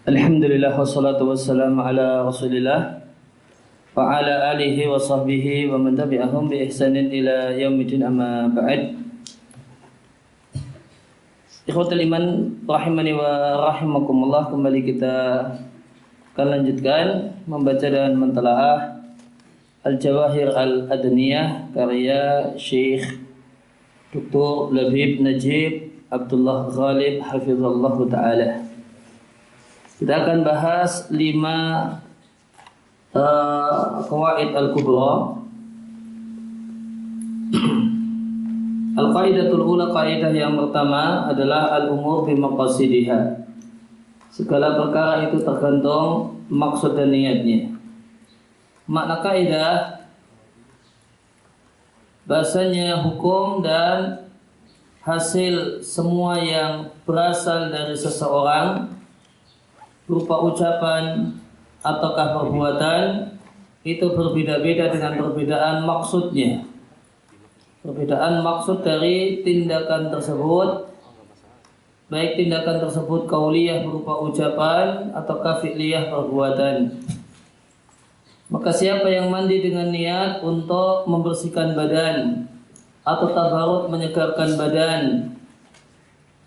Alhamdulillah wassalatu wassalamu ala Rasulillah wa ala alihi wa sahbihi wa man tabi'ahum bi ihsanin ila yaumil amma ba'd. Ikhwatul iman rahimani wa rahimakumullah, kembali kita akan lanjutkan membaca dan mentelaah Al-Jawahir Al-Adniyah karya Syekh Dr. Labib Najib Abdullah Ghalib hafizallahu ta'ala. Kita akan bahas 5 qawaid al-kubra. Al-qaidatul ula, kaidah yang pertama adalah al-umur bimaqasidiha. Segala perkara itu tergantung maksud dan niatnya. Makna kaidah bahasanya hukum dan hasil semua yang berasal dari seseorang berupa ucapan ataukah perbuatan itu berbeda-beda dengan perbedaan maksudnya. Perbedaan maksud dari tindakan tersebut, baik tindakan tersebut qauliyah berupa ucapan ataukah fi'liyah perbuatan. Maka siapa yang mandi dengan niat untuk membersihkan badan atau tabarruk menyegarkan badan,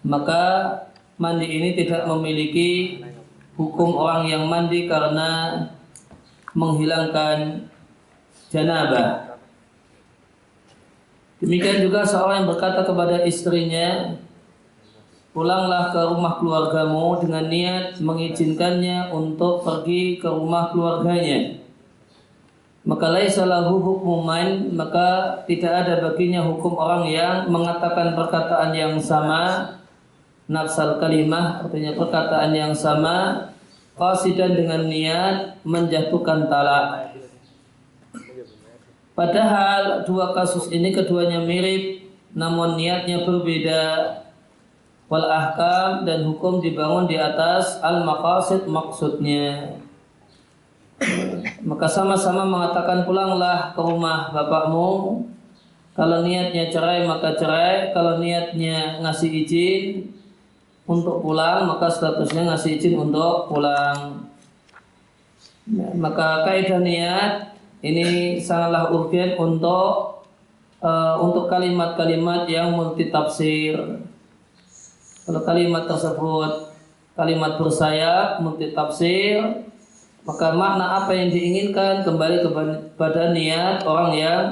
maka mandi ini tidak memiliki hukum orang yang mandi karena menghilangkan janabah. Demikian juga seorang yang berkata kepada istrinya, pulanglah ke rumah keluargamu, dengan niat mengizinkannya untuk pergi ke rumah keluarganya. Maka laisa lahu hukmu man, maka tidak ada baginya hukum orang yang mengatakan perkataan yang sama, nafsal kalimah, artinya perkataan yang sama, qasidan dengan niat menjatuhkan talak. Padahal dua kasus ini keduanya mirip, namun niatnya berbeda. Wal ahkam, dan hukum dibangun di atas al-maqasid, maksudnya. Maka sama-sama mengatakan pulanglah ke rumah bapakmu. Kalau niatnya cerai maka cerai, kalau niatnya ngasih izin untuk pulang maka statusnya ngasih izin untuk pulang. Maka kaidah niat ini sangatlah urgen untuk kalimat-kalimat yang multi tafsir. Kalau kalimat tersebut kalimat bersayap multi tafsir, maka makna apa yang diinginkan kembali kepada niat orang yang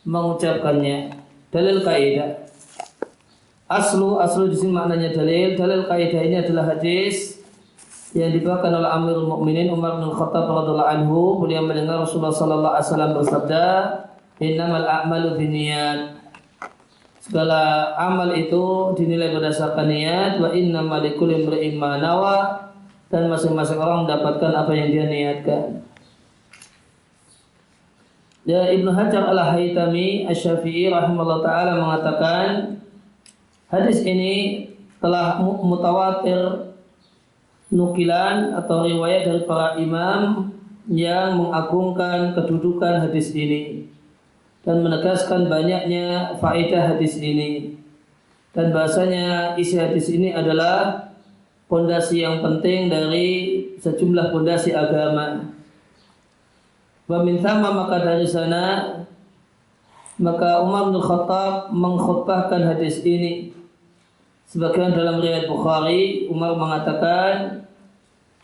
mengucapkannya. Dalil kaidah. Aslu di sini maknanya dalil. Dalil kaidah ini adalah hadis yang dibawakan oleh Amirul Mukminin Umar bin Khattab radhiyallahu anhu. Beliau mendengar Rasulullah sallallahu alaihi wasallam bersabda, "Innamal a'malu binniyat." Segala amal itu dinilai berdasarkan niat. Wa innamal likulli imri'in ma nawa, dan masing-masing orang mendapatkan apa yang dia niatkan. Ya, Ibnu Hajar Al-Haytami Asy-Syafi'i rahimahullah ta'ala mengatakan hadis ini telah mutawatir nukilan atau riwayat dari para imam yang mengagungkan kedudukan hadis ini dan menegaskan banyaknya faedah hadis ini, dan bahasanya isi hadis ini adalah pondasi yang penting dari sejumlah pondasi agama. Wa min thamma, maka dari sana maka Umar bin Khattab mengkhutbahkan hadis ini. Sebagaimana dalam riwayat Bukhari, Umar mengatakan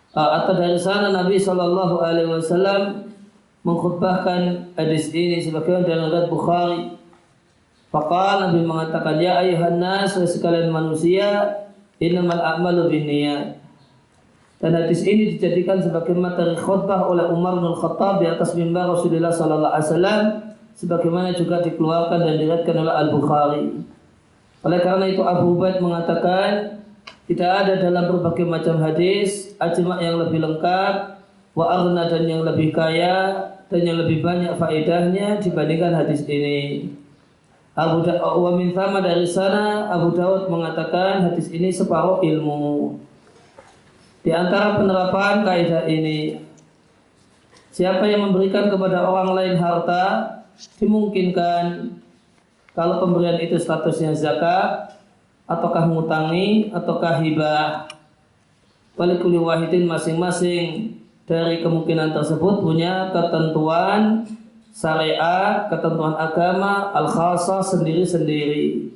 atau dari sana Nabi sallallahu alaihi wasallam mengkhutbahkan hadis ini sebagaimana dalam riwayat Bukhari. Faqala, Nabi mengatakan, ya ayuhan nas, sekalian manusia, innamal a'malu binniyat. Dan hadis ini dijadikan sebagai materi khutbah oleh Umar bin Khattab di atas mimbar Rasulullah sallallahu alaihi wasallam, sebagaimana juga dikeluarkan dan diriwayatkan oleh Al-Bukhari. Oleh karena itu Abu Ubaid mengatakan tidak ada dalam berbagai macam hadis ajma' yang lebih lengkap, wa aghna, dan yang lebih kaya dan yang lebih banyak faedahnya dibandingkan hadis ini. Wa min thamma, dari sana Abu Daud mengatakan hadis ini separuh ilmu. Di antara penerapan kaidah ini, siapa yang memberikan kepada orang lain harta, dimungkinkan kalau pemberian itu statusnya zakat, ataukah ngutangi, ataukah hibah. Walikulli wahidin masing-masing dari kemungkinan tersebut punya ketentuan syariat, ketentuan agama al-khasah sendiri-sendiri.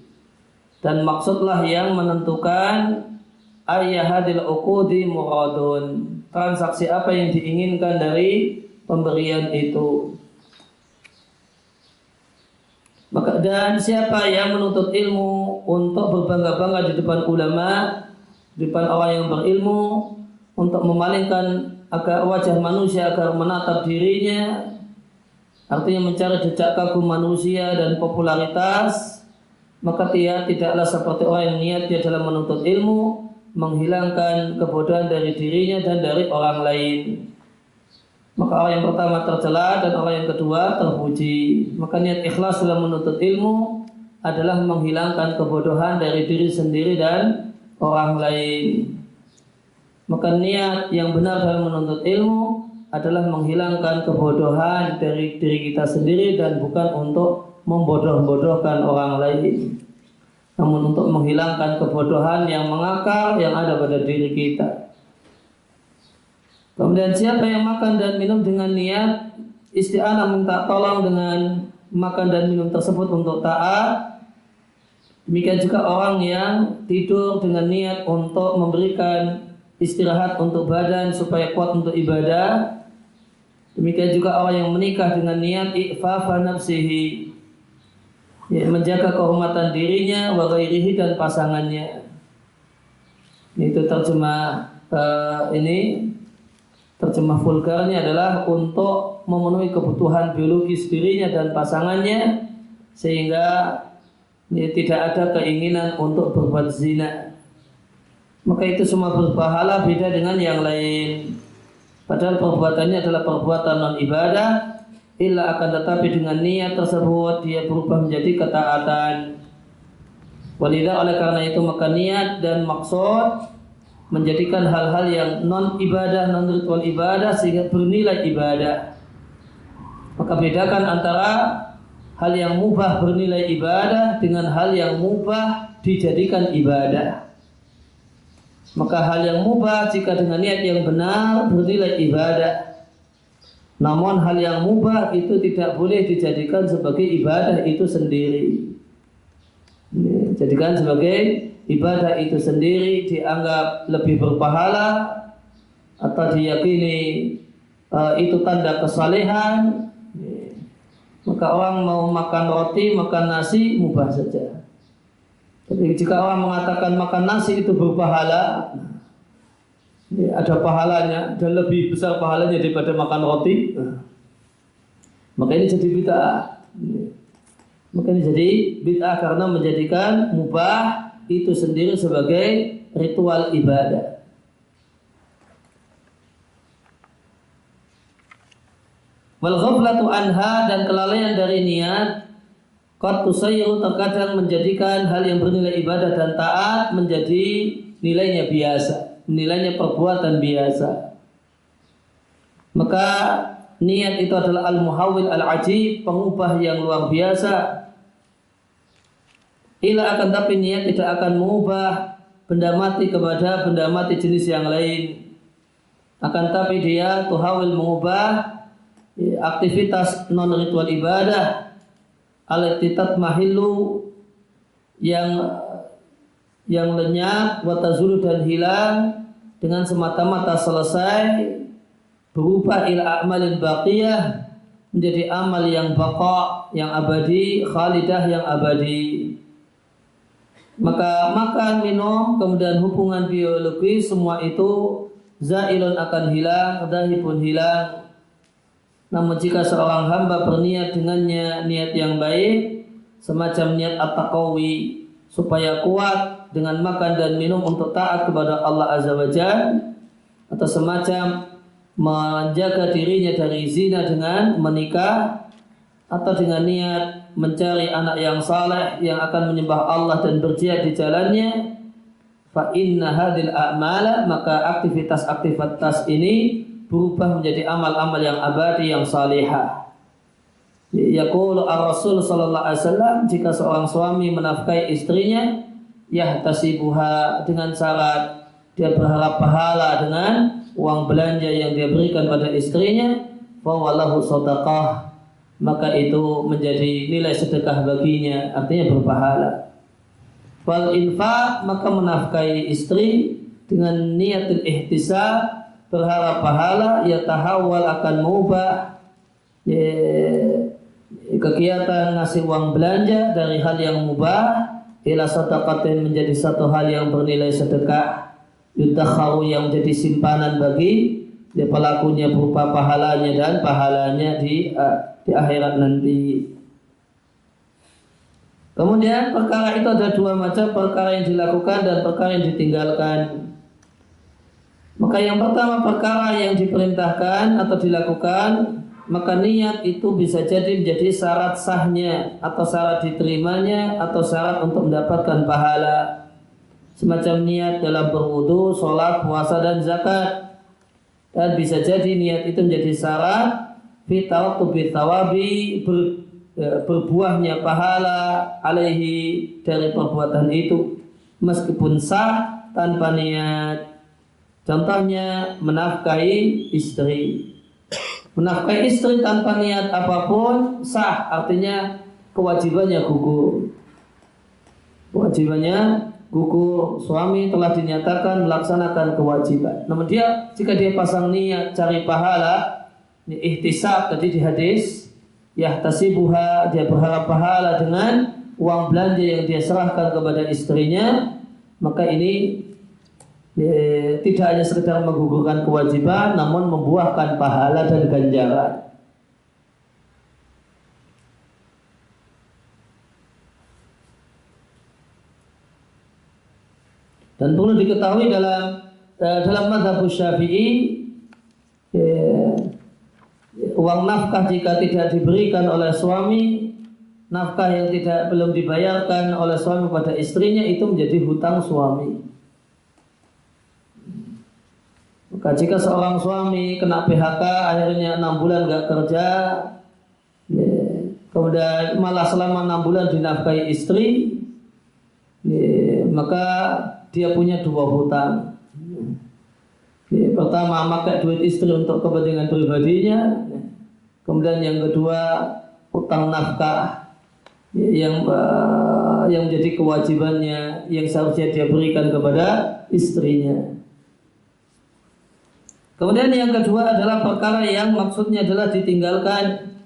Dan maksudlah yang menentukan ayyahadil uqudi muradun, transaksi apa yang diinginkan dari pemberian itu. Maka dan siapa yang menuntut ilmu untuk berbangga-bangga di depan ulama, di depan orang yang berilmu, untuk memalingkan agar wajah manusia agar menatap dirinya, artinya mencari decak kagum manusia dan popularitas, maka dia tidaklah seperti orang yang niat dia dalam menuntut ilmu menghilangkan kebodohan dari dirinya dan dari orang lain. Maka orang yang pertama tercela dan orang yang kedua terpuji. Maka niat ikhlas dalam menuntut ilmu adalah menghilangkan kebodohan dari diri sendiri dan orang lain. Maka niat yang benar dalam menuntut ilmu adalah menghilangkan kebodohan dari diri kita sendiri dan bukan untuk membodoh-bodohkan orang lain, namun untuk menghilangkan kebodohan yang mengakar yang ada pada diri kita. Kemudian siapa yang makan dan minum dengan niat isti'anah, minta tolong dengan makan dan minum tersebut untuk taat, demikian juga orang yang tidur dengan niat untuk memberikan istirahat untuk badan supaya kuat untuk ibadah, demikian juga orang yang menikah dengan niat i'fafa nafsihi, ya, menjaga kehormatan dirinya wa ghairihi dan pasangannya. Itu terjemah terjemah vulgarnya adalah untuk memenuhi kebutuhan biologis dirinya dan pasangannya sehingga tidak ada keinginan untuk berbuat zina. Maka itu semua berpahala beda dengan yang lain. Padahal perbuatannya adalah perbuatan non ibadah, illa akan tetapi dengan niat tersebut dia berubah menjadi ketaatan. Walidah oleh karena itu maka niat dan maksud menjadikan hal-hal yang non ibadah, non ritual ibadah sehingga bernilai ibadah. Maka bedakan antara hal yang mubah bernilai ibadah dengan hal yang mubah dijadikan ibadah. Maka hal yang mubah jika dengan niat yang benar bernilai ibadah. Namun hal yang mubah itu tidak boleh dijadikan sebagai ibadah itu sendiri. Jadikan sebagai ibadah itu sendiri dianggap lebih berpahala atau diyakini itu tanda kesalehan. Maka orang mau makan roti, makan nasi mubah saja. Tapi jika orang mengatakan makan nasi itu berpahala, ada pahalanya dan lebih besar pahalanya daripada makan roti, maka ini jadi bid'ah. Maka ini jadi bid'ah karena menjadikan mubah itu sendiri sebagai ritual ibadah. Wal ghaflatu anha dan kelalaian dari niat qad tusayyiru terkadang menjadikan hal yang bernilai ibadah dan taat menjadi nilainya biasa, nilainya perbuatan biasa. Maka niat itu adalah al-muhawwil al-ajib, pengubah yang luar biasa. Ila akan tapi niat tidak akan mengubah benda mati kepada benda mati jenis yang lain. Akan tapi dia tuhawil mengubah aktivitas non ritual ibadah al-titat mahillu yang lenyap wa tazulu dan hilang dengan semata-mata selesai berubah ila a'malin baqiyah menjadi amal yang baqa, yang abadi, khalidah yang abadi. Maka makan, minum, kemudian hubungan biologi semua itu zailun akan hilang, dahibun hilang. Namun jika seorang hamba berniat dengannya niat yang baik, semacam niat at-taqawi supaya kuat dengan makan dan minum untuk taat kepada Allah Azza wa Jalla, atau semacam menjaga dirinya dari zina dengan menikah, atau dengan niat mencari anak yang saleh yang akan menyembah Allah dan berjihad di jalannya, fa inna hadhil a'mala, maka aktivitas-aktivitas ini berubah menjadi amal-amal yang abadi yang salihah. Yaqulu ar-Rasul sallallahu alaihi wasallam, jika seorang suami menafkahi istrinya yahtasibuha dengan syarat dia berharap pahala dengan uang belanja yang dia berikan pada istrinya, fawalahu shadaqah, maka itu menjadi nilai sedekah baginya, artinya berpahala. Fal infaq, maka menafkahi istri dengan niatul ihtisab, berharap pahala, yatahawwal akan mengubah kegiatan ngasih uang belanja dari hal yang mubah ila sadaqatin, menjadi satu hal yang bernilai sedekah, yudakharu, yang menjadi simpanan bagi pelakunya berupa pahalanya dan pahalanya di akhirat nanti. Kemudian perkara itu ada dua macam, perkara yang dilakukan dan perkara yang ditinggalkan. Maka yang pertama, perkara yang diperintahkan atau dilakukan, maka niat itu bisa jadi menjadi syarat sahnya atau syarat diterimanya atau syarat untuk mendapatkan pahala. Semacam niat dalam berwudu, sholat, puasa dan zakat. Dan bisa jadi niat itu menjadi syarat fitawabi, berbuahnya pahala alaihi, dari perbuatan itu, meskipun sah tanpa niat. Contohnya menafkahi istri. Menafkahi istri tanpa niat apapun sah, artinya kewajibannya gugur. Kewajibannya gugur, suami telah dinyatakan melaksanakan kewajiban. Namun jika dia pasang niat cari pahala, ihtisab tadi di hadis, yahtasibuha, dia berharap pahala dengan uang belanja yang dia serahkan kepada istrinya, maka ini tidak hanya sekedar menggugurkan kewajiban, namun membuahkan pahala dan ganjaran. Dan perlu diketahui dalam mazhab Syafi'i, uang nafkah jika tidak diberikan oleh suami, nafkah yang belum dibayarkan oleh suami pada istrinya, itu menjadi hutang suami. Maka jika seorang suami kena PHK, akhirnya 6 bulan gak kerja, kemudian malah selama 6 bulan dinafkahi istri, maka dia punya dua hutang. Pertama, memakai duit istri untuk kepentingan pribadinya. Kemudian yang kedua, hutang nafkah yang menjadi kewajibannya, yang seharusnya dia berikan kepada istrinya. Kemudian yang kedua adalah perkara yang maksudnya adalah ditinggalkan.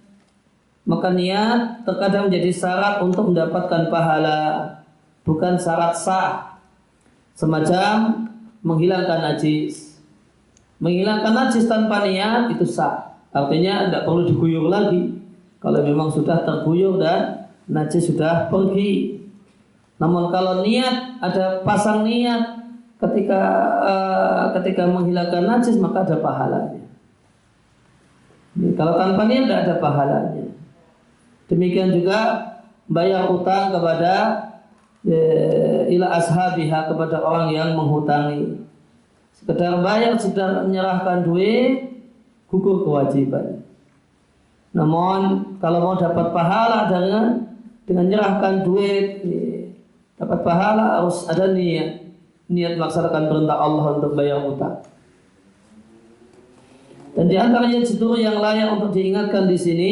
Maka niat terkadang menjadi syarat untuk mendapatkan pahala, bukan syarat sah. Semacam menghilangkan najis. Menghilangkan najis tanpa niat itu sah. Artinya tidak perlu diguyur lagi. Kalau memang sudah terguyur dan najis sudah pergi. Namun kalau niat, ada pasang niat ketika menghilangkan najis, maka ada pahalanya. Kalau tanpa niat tidak ada pahalanya. Demikian juga bayar utang kepada ila ashabiha, kepada orang yang menghutangi. Sekedar bayar, sekedar menyerahkan duit, gugur kewajiban. Namun kalau mau dapat pahala dengan menyerahkan duit, dapat pahala harus ada niat melaksanakan perintah Allah untuk bayar utang. Dan di antaranya justru yang layak untuk diingatkan di sini,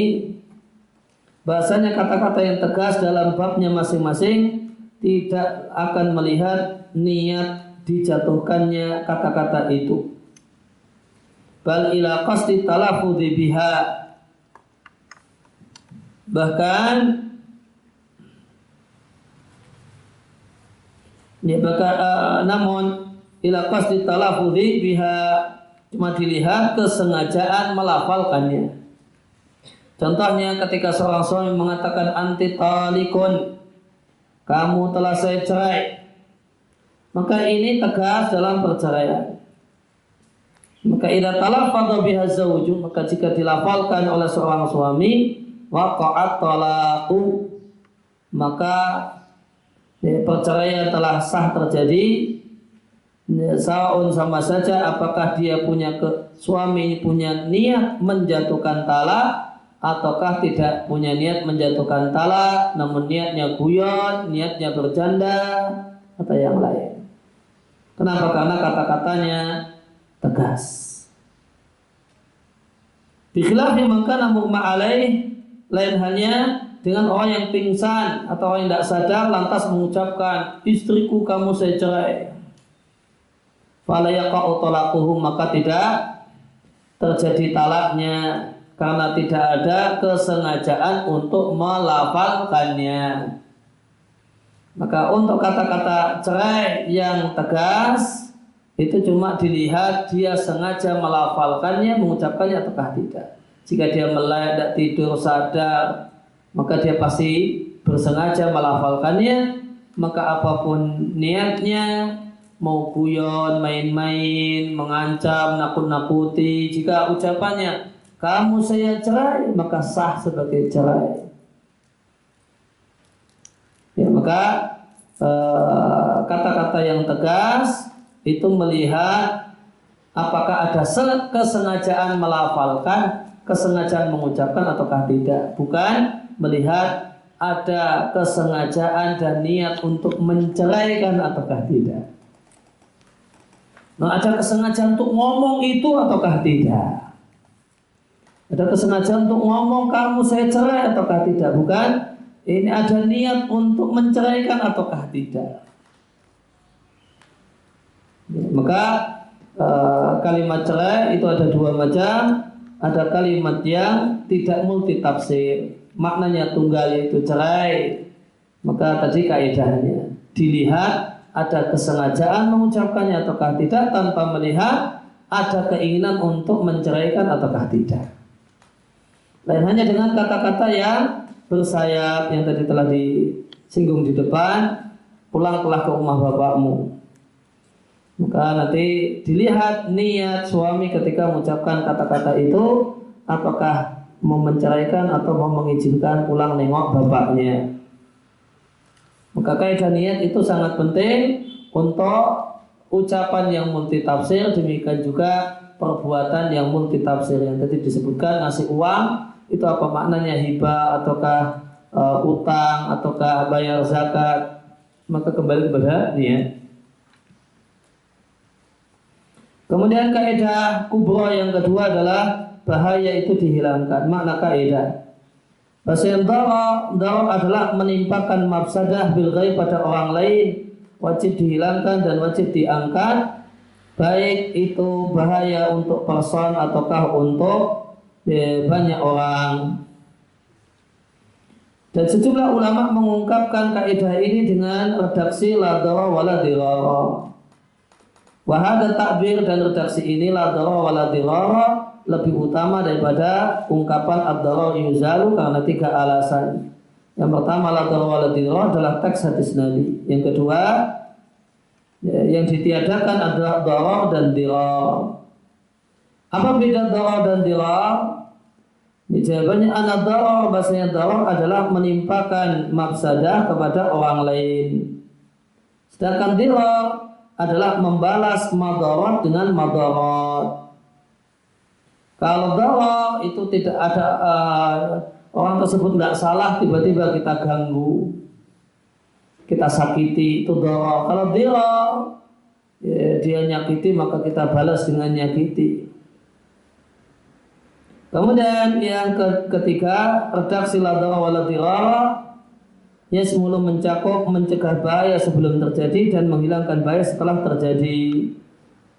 bahasanya kata-kata yang tegas dalam babnya masing-masing tidak akan melihat niat dijatuhkannya kata-kata itu. Bal ila qasdi talafudhi biha. Bahkan namun ila qasdi talafudhi biha, cuma dilihat kesengajaan melafalkannya. Contohnya ketika seorang suami mengatakan anti talikun, kamu telah saya cerai, maka ini tegas dalam perceraian. Maka idza talaffadha biha zawju, maka jika dilafalkan oleh seorang suami, waqa'at talaqu, maka perceraian telah sah terjadi. Sa'un, sama saja apakah dia suami punya niat menjatuhkan talak ataukah tidak punya niat menjatuhkan talak, namun niatnya guyon, niatnya bercanda atau yang lain. Kenapa? Karena kata-katanya tegas. Bikhilafi maka mughma alaih, lain halnya dengan orang yang pingsan atau orang yang tidak sadar lantas mengucapkan, istriku kamu saya cerai. Fala yaqa'u talaquhu, maka tidak terjadi talaknya karena tidak ada kesengajaan untuk melafalkannya. Maka untuk kata-kata cerai yang tegas itu cuma dilihat dia sengaja melafalkannya, mengucapkannya ataukah tidak. Jika dia melek, tidak tidur, sadar, maka dia pasti bersengaja melafalkannya. Maka apapun niatnya, mau guyon, main-main, mengancam, nakut-nakuti, jika ucapannya kamu saya cerai, maka sah sebagai cerai. Ya, maka kata-kata yang tegas itu melihat apakah ada kesengajaan melafalkan, kesengajaan mengucapkan ataukah tidak. Bukan melihat ada kesengajaan dan niat untuk menceraikan ataukah tidak. Nah, ada kesengajaan untuk ngomong itu ataukah tidak. Ada kesengajaan untuk ngomong kamu saya cerai ataukah tidak. Bukan, ini ada niat untuk menceraikan ataukah tidak. Ya, maka kalimat cerai itu ada dua macam. Ada kalimat yang tidak multitafsir, maknanya tunggal yaitu cerai. Maka tadi kaidahnya dilihat ada kesengajaan mengucapkannya ataukah tidak, tanpa melihat ada keinginan untuk menceraikan ataukah tidak. Lain hanya dengan kata-kata yang bersayap yang tadi telah disinggung di depan, pulanglah ke rumah bapakmu. Maka nanti dilihat niat suami ketika mengucapkan kata-kata itu, apakah mau menceraikan atau mau mengizinkan pulang nengok bapaknya. Maka kaidah niat itu sangat penting untuk ucapan yang multitafsir, demikian juga perbuatan yang multitafsir yang tadi disebutkan. Ngasih uang itu apa maknanya, hibah ataukah utang ataukah bayar zakat, maka kembali kepada niat. Kemudian kaidah kubra yang kedua adalah bahaya itu dihilangkan. Makna kaidah bahasa yang darar adalah menimpakan mafsadah bil ghaib pada orang lain, wajib dihilangkan dan wajib diangkat, baik itu bahaya untuk person ataukah untuk banyak orang. Dan sejumlah ulama mengungkapkan kaidah ini dengan redaksi la darar wala dirar. Wahada takbir dan redaksi ini la darar wala dirar lebih utama daripada ungkapan ad-darar yuzalu karena tiga alasan. Yang pertama, la darar wala dirar adalah teks hadis Nabi. Yang kedua, yang ditiadakan adalah darar dan dirar. Apa beda darar dan dirar? Jawabannya anak darar, bahasanya darar adalah menimpakan mafsadah kepada orang lain. Sedangkan dirar adalah membalas madarat dengan madarat. Kalau darar itu tidak ada orang tersebut tidak salah, tiba-tiba kita ganggu, kita sakiti, itu darar. Kalau dirar, dia nyakiti maka kita balas dengan nyakiti. Kemudian yang ketiga, redaksi la darar wala dirar, yasmulu mencakup mencegah bahaya sebelum terjadi dan menghilangkan bahaya setelah terjadi.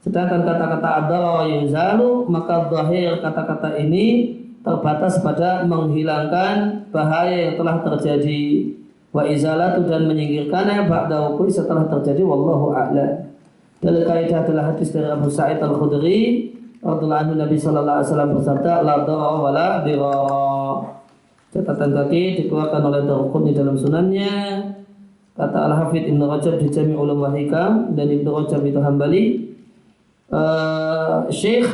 Sedangkan kata-kata ad-darar yuzalu, maka zahir kata-kata ini terbatas pada menghilangkan bahaya yang telah terjadi. Wa izalatu dan menyingkirkannya ba'da wuqi setelah terjadi, wallahu a'lam. Dalil kaidah adalah hadis dari Abu Sa'id Al-Khudri radhiyallahu anhu, Nabi sallallahu alaihi wasallam bersabda, la darar wala dirar. Catatan kaki dikeluarkan oleh Daruqutni dalam sunannya. Kata Al-Hafidh Ibn Rajab di Jami' Ulum wal Hikam, dan Ibn Rajab itu Hambali, Syekh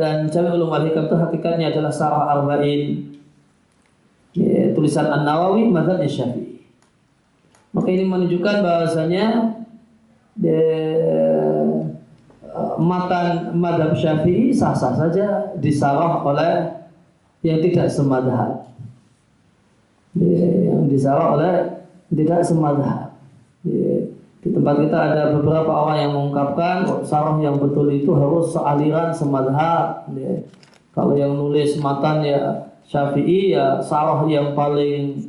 dan Jami' Ulum wal Hikam itu hakikatnya adalah Sarah Arba'in, tulisan An-Nawawi mazhab Syafi'i. Maka ini menunjukkan bahwasanya matan mazhab Syafi'i sah-sah saja disarah oleh yang tidak semadhab, yang disarah oleh tidak semadhab. Di tempat kita ada beberapa orang yang mengungkapkan sarah yang betul itu harus sealiran semadhab. Ya. Kalau yang nulis matan ya Syafi'i, ya sarah yang paling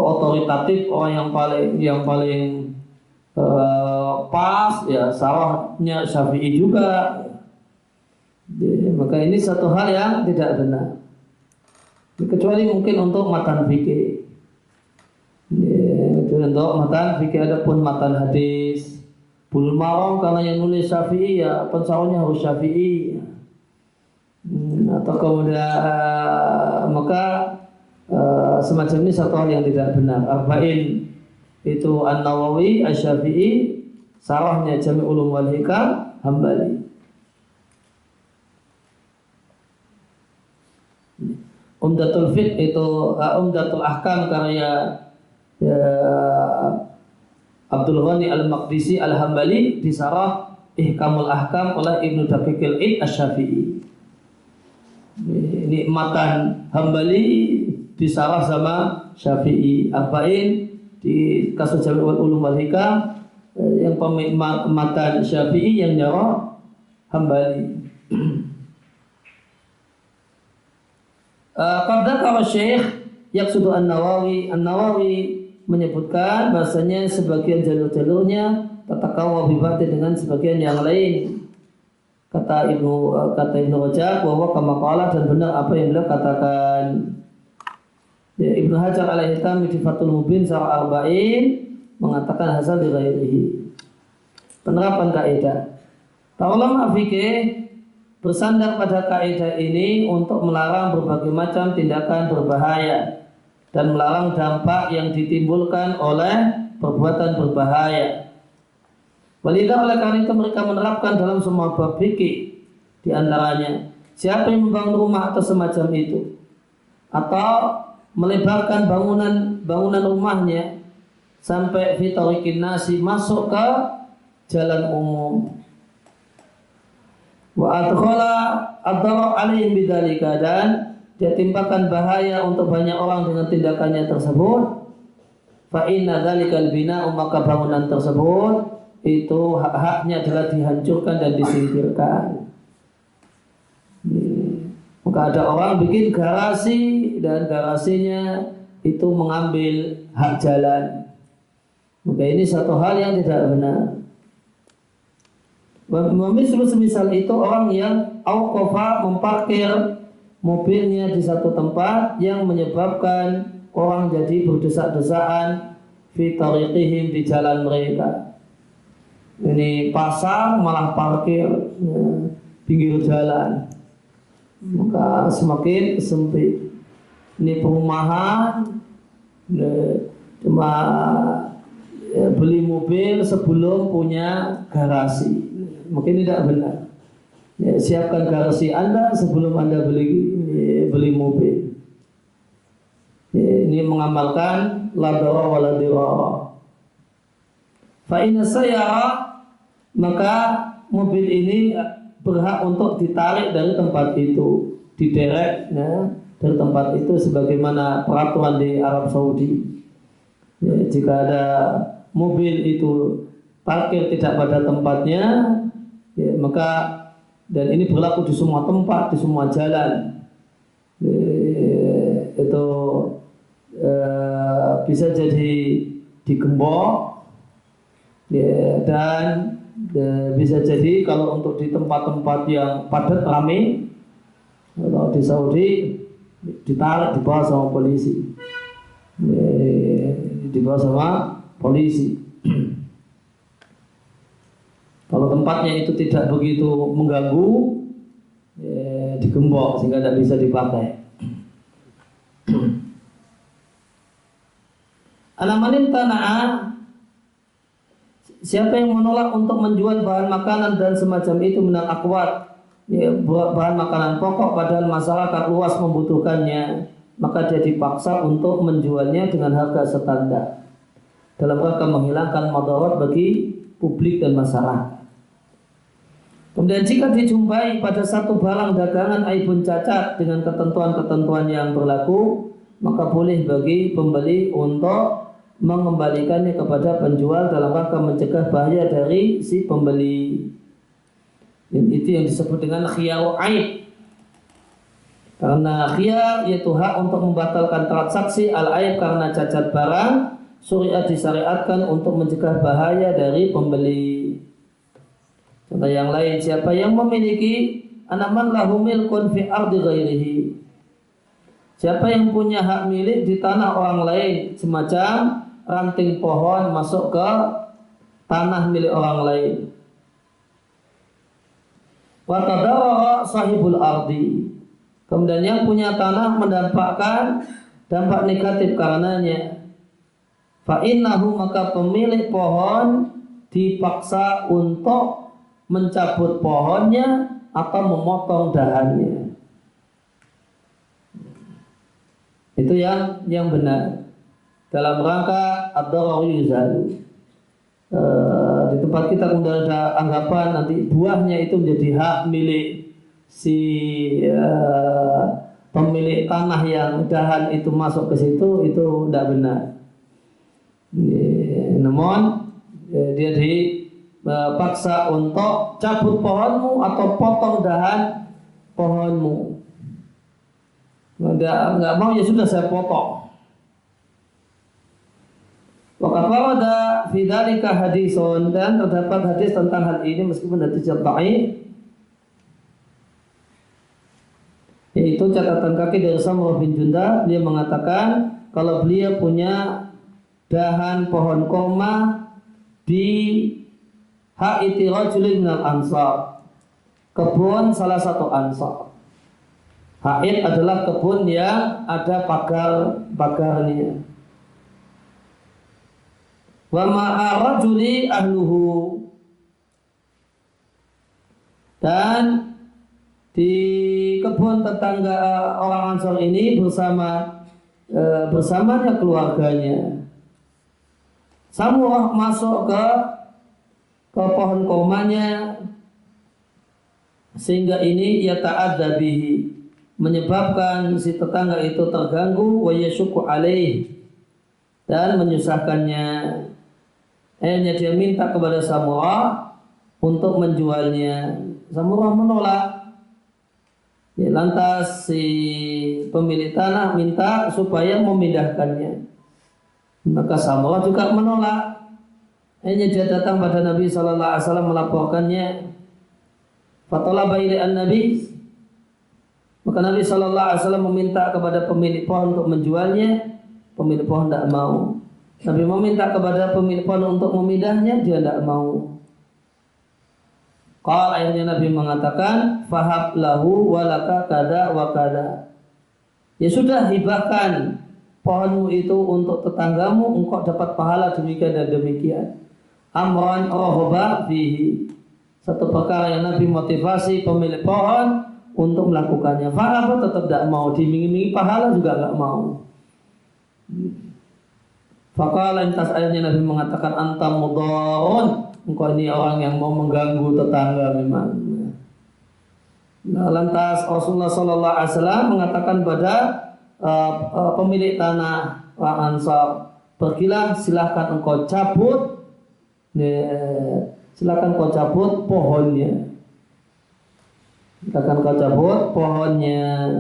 otoritatif, orang yang paling pas ya sarahnya Syafi'i juga. Maka ini satu hal yang tidak benar, kecuali mungkin untuk matan fikih. Itu untuk matan fikih. Adapun matan hadis Bulugh Maram, karena yang nulis Syafi'i ya pensarahnya harus Syafi'i. Atau kemudian maka semacam ini satu hal yang tidak benar. Arba'in itu An-Nawawi, Asy-Syafi'i, sarahnya Jami' Ulum wal Hikam, Hambali. Umdatul Fiqh itu Umdatul Ahkam karya Abdul Ghani Al-Maqdisi Al-Hambali, disarah Ihkamul Ahkam oleh Ibnu Daqiqil Id Asy-Syafi'i. Ini matan Hambali disarah sama Syafi'i. Arba'in di kasus Jami' Ulum wal Hikam, yang matan Syafi'i yang nyarah Hambali. Qadda kalau Syekh Yaqsudu An-Nawawi menyebutkan bahasanya sebagian jalur-jalurnya tatakawa bibati dengan sebagian yang lain. Kata Ibnu Rajab bahwa kama qala, dan benar apa yang beliau katakan. Ya, Ibnu Hajar Al-Haytami di Fathul Mubin Sarah Arba'in mengatakan hasan di ghairihi. Penerapan kaidah. Para ulama fikih bersandar pada kaidah ini untuk melarang berbagai macam tindakan berbahaya dan melarang dampak yang ditimbulkan oleh perbuatan berbahaya. Walidah, oleh karena itu mereka menerapkan dalam semua bab fikih. Di antaranya, siapa yang membangun rumah atau semacam itu, atau melebarkan bangunan rumahnya sampai fitariqin nasi, masuk ke jalan umum, wa adkhala ad-darar alaihim bidzalika, dan dia timpakan bahaya untuk banyak orang dengan tindakannya tersebut, fa inna dzalikal bina'u, maka bangunan tersebut itu hak-haknya adalah dihancurkan dan disingkirkan. Maka ada orang bikin garasi dan garasinya itu mengambil hak jalan. Maka ini satu hal yang tidak benar. Semisal itu orang yang auqafa, memparkir mobilnya di satu tempat yang menyebabkan orang jadi berdesak-desaan fi tariqihim, di jalan mereka. Ini pasar malah parkir pinggir jalan, maka semakin sempit. Ini perumahan cuma beli mobil sebelum punya garasi, mungkin tidak benar. Ya, siapkan garasi Anda sebelum Anda beli mobil. Ya, ini mengamalkan la darara wa la dirara. Fa inna sayyara, maka mobil ini berhak untuk ditarik dari tempat itu, diderek ya, dari tempat itu sebagaimana peraturan di Arab Saudi. Ya, jika ada mobil itu parkir tidak pada tempatnya, ya, maka, dan ini berlaku di semua tempat, di semua jalan, itu bisa jadi digembok, ya, dan bisa jadi kalau untuk di tempat-tempat yang padat ramai, kalau di Saudi ditarik, dibawa sama polisi, dibawa sama polisi. Kalau tempatnya itu tidak begitu mengganggu, digembok sehingga tidak bisa dipakai. Alamanin tanah, siapa yang menolak untuk menjual bahan makanan dan semacam itu minal akwat, ya, bahan makanan pokok padahal masyarakat luas membutuhkannya, maka dia dipaksa untuk menjualnya dengan harga standar dalam rangka menghilangkan madarat bagi publik dan masyarakat. Kemudian jika dijumpai pada satu barang dagangan aibun cacat dengan ketentuan-ketentuan yang berlaku, maka boleh bagi pembeli untuk mengembalikannya kepada penjual dalam rangka mencegah bahaya dari si pembeli. Dan itu yang disebut dengan khiyar aib. Karena khiyar yaitu hak untuk membatalkan transaksi al-aib karena cacat barang, syariat disyariatkan untuk mencegah bahaya dari pembeli. Contoh yang lain, siapa yang memiliki anaman lahu milkun fi ardi ghairihi. Siapa yang punya hak milik di tanah orang lain, semacam ranting pohon masuk ke tanah milik orang lain. Wa tadarrara sahibul ardi. Kemudian yang punya tanah mendapatkan dampak negatif karenanya. Fa innahu, maka pemilik pohon dipaksa untuk mencabut pohonnya atau memotong dahannya. Itu yang benar. Dalam rangka ad-darar yuzalu. Di tempat kita kemudian ada anggapan nanti buahnya itu menjadi hak milik si pemilik tanah yang dahan itu masuk ke situ, itu tidak benar. Namun dia dipaksa untuk cabut pohonmu atau potong dahan pohonmu. Nggak mau, ya sudah, saya potong. Waqafarada fi dzalika haditsun, dan terdapat hadis tentang hal ini meskipun hadis yang dhaif, yaitu catatan kaki dari Samurah bin Jundab. Dia mengatakan kalau beliau punya dahan pohon kurma di haiti rajulin minal ansar, kebun salah satu ansar. Hait adalah kebun yang ada pagarnya. Wa ma'a rajuli ahluhu, dan di kebun tetangga orang Ansor ini bersamanya keluarganya. Samurah masuk ke pohon kurmanya, sehingga ini ia ta'adza bihi, menyebabkan si tetangga itu terganggu, wa yashukku alaih, dan menyusahkannya. Akhirnya dia minta kepada Samurah untuk menjualnya. Samurah menolak. Ya, lantas si pemilik tanah minta supaya memindahkannya. Maka Samurah juga menolak. Akhirnya dia datang pada Nabi SAW melaporkannya. Fatalaba ilai'an Nabi. Maka Nabi SAW meminta kepada pemilik pohon untuk menjualnya. Pemilik pohon tidak mau. Nabi meminta kepada pemilik pohon untuk memindahnya, dia tidak mau. Akhirnya Nabi mengatakan, fahab lahu walaka kada wa kada. Ya sudah, hibahkan pohonmu itu untuk tetanggamu, engkau dapat pahala demikian dan demikian. Amran rohoba fihi, satu perkara yang Nabi motivasi pemilik pohon untuk melakukannya. Fahab tetap tidak mau, dimingi-mingi pahala juga tidak mau. Faqala, lantas akhirnya Nabi mengatakan, anta mudharun, engkau ini orang yang mau mengganggu tetangga memang. Nah, lantas Rasulullah SAW mengatakan pada pemilik tanah orang Ansar, pergilah, silahkan engkau cabut, silahkan engkau cabut pohonnya. Silahkan engkau cabut pohonnya.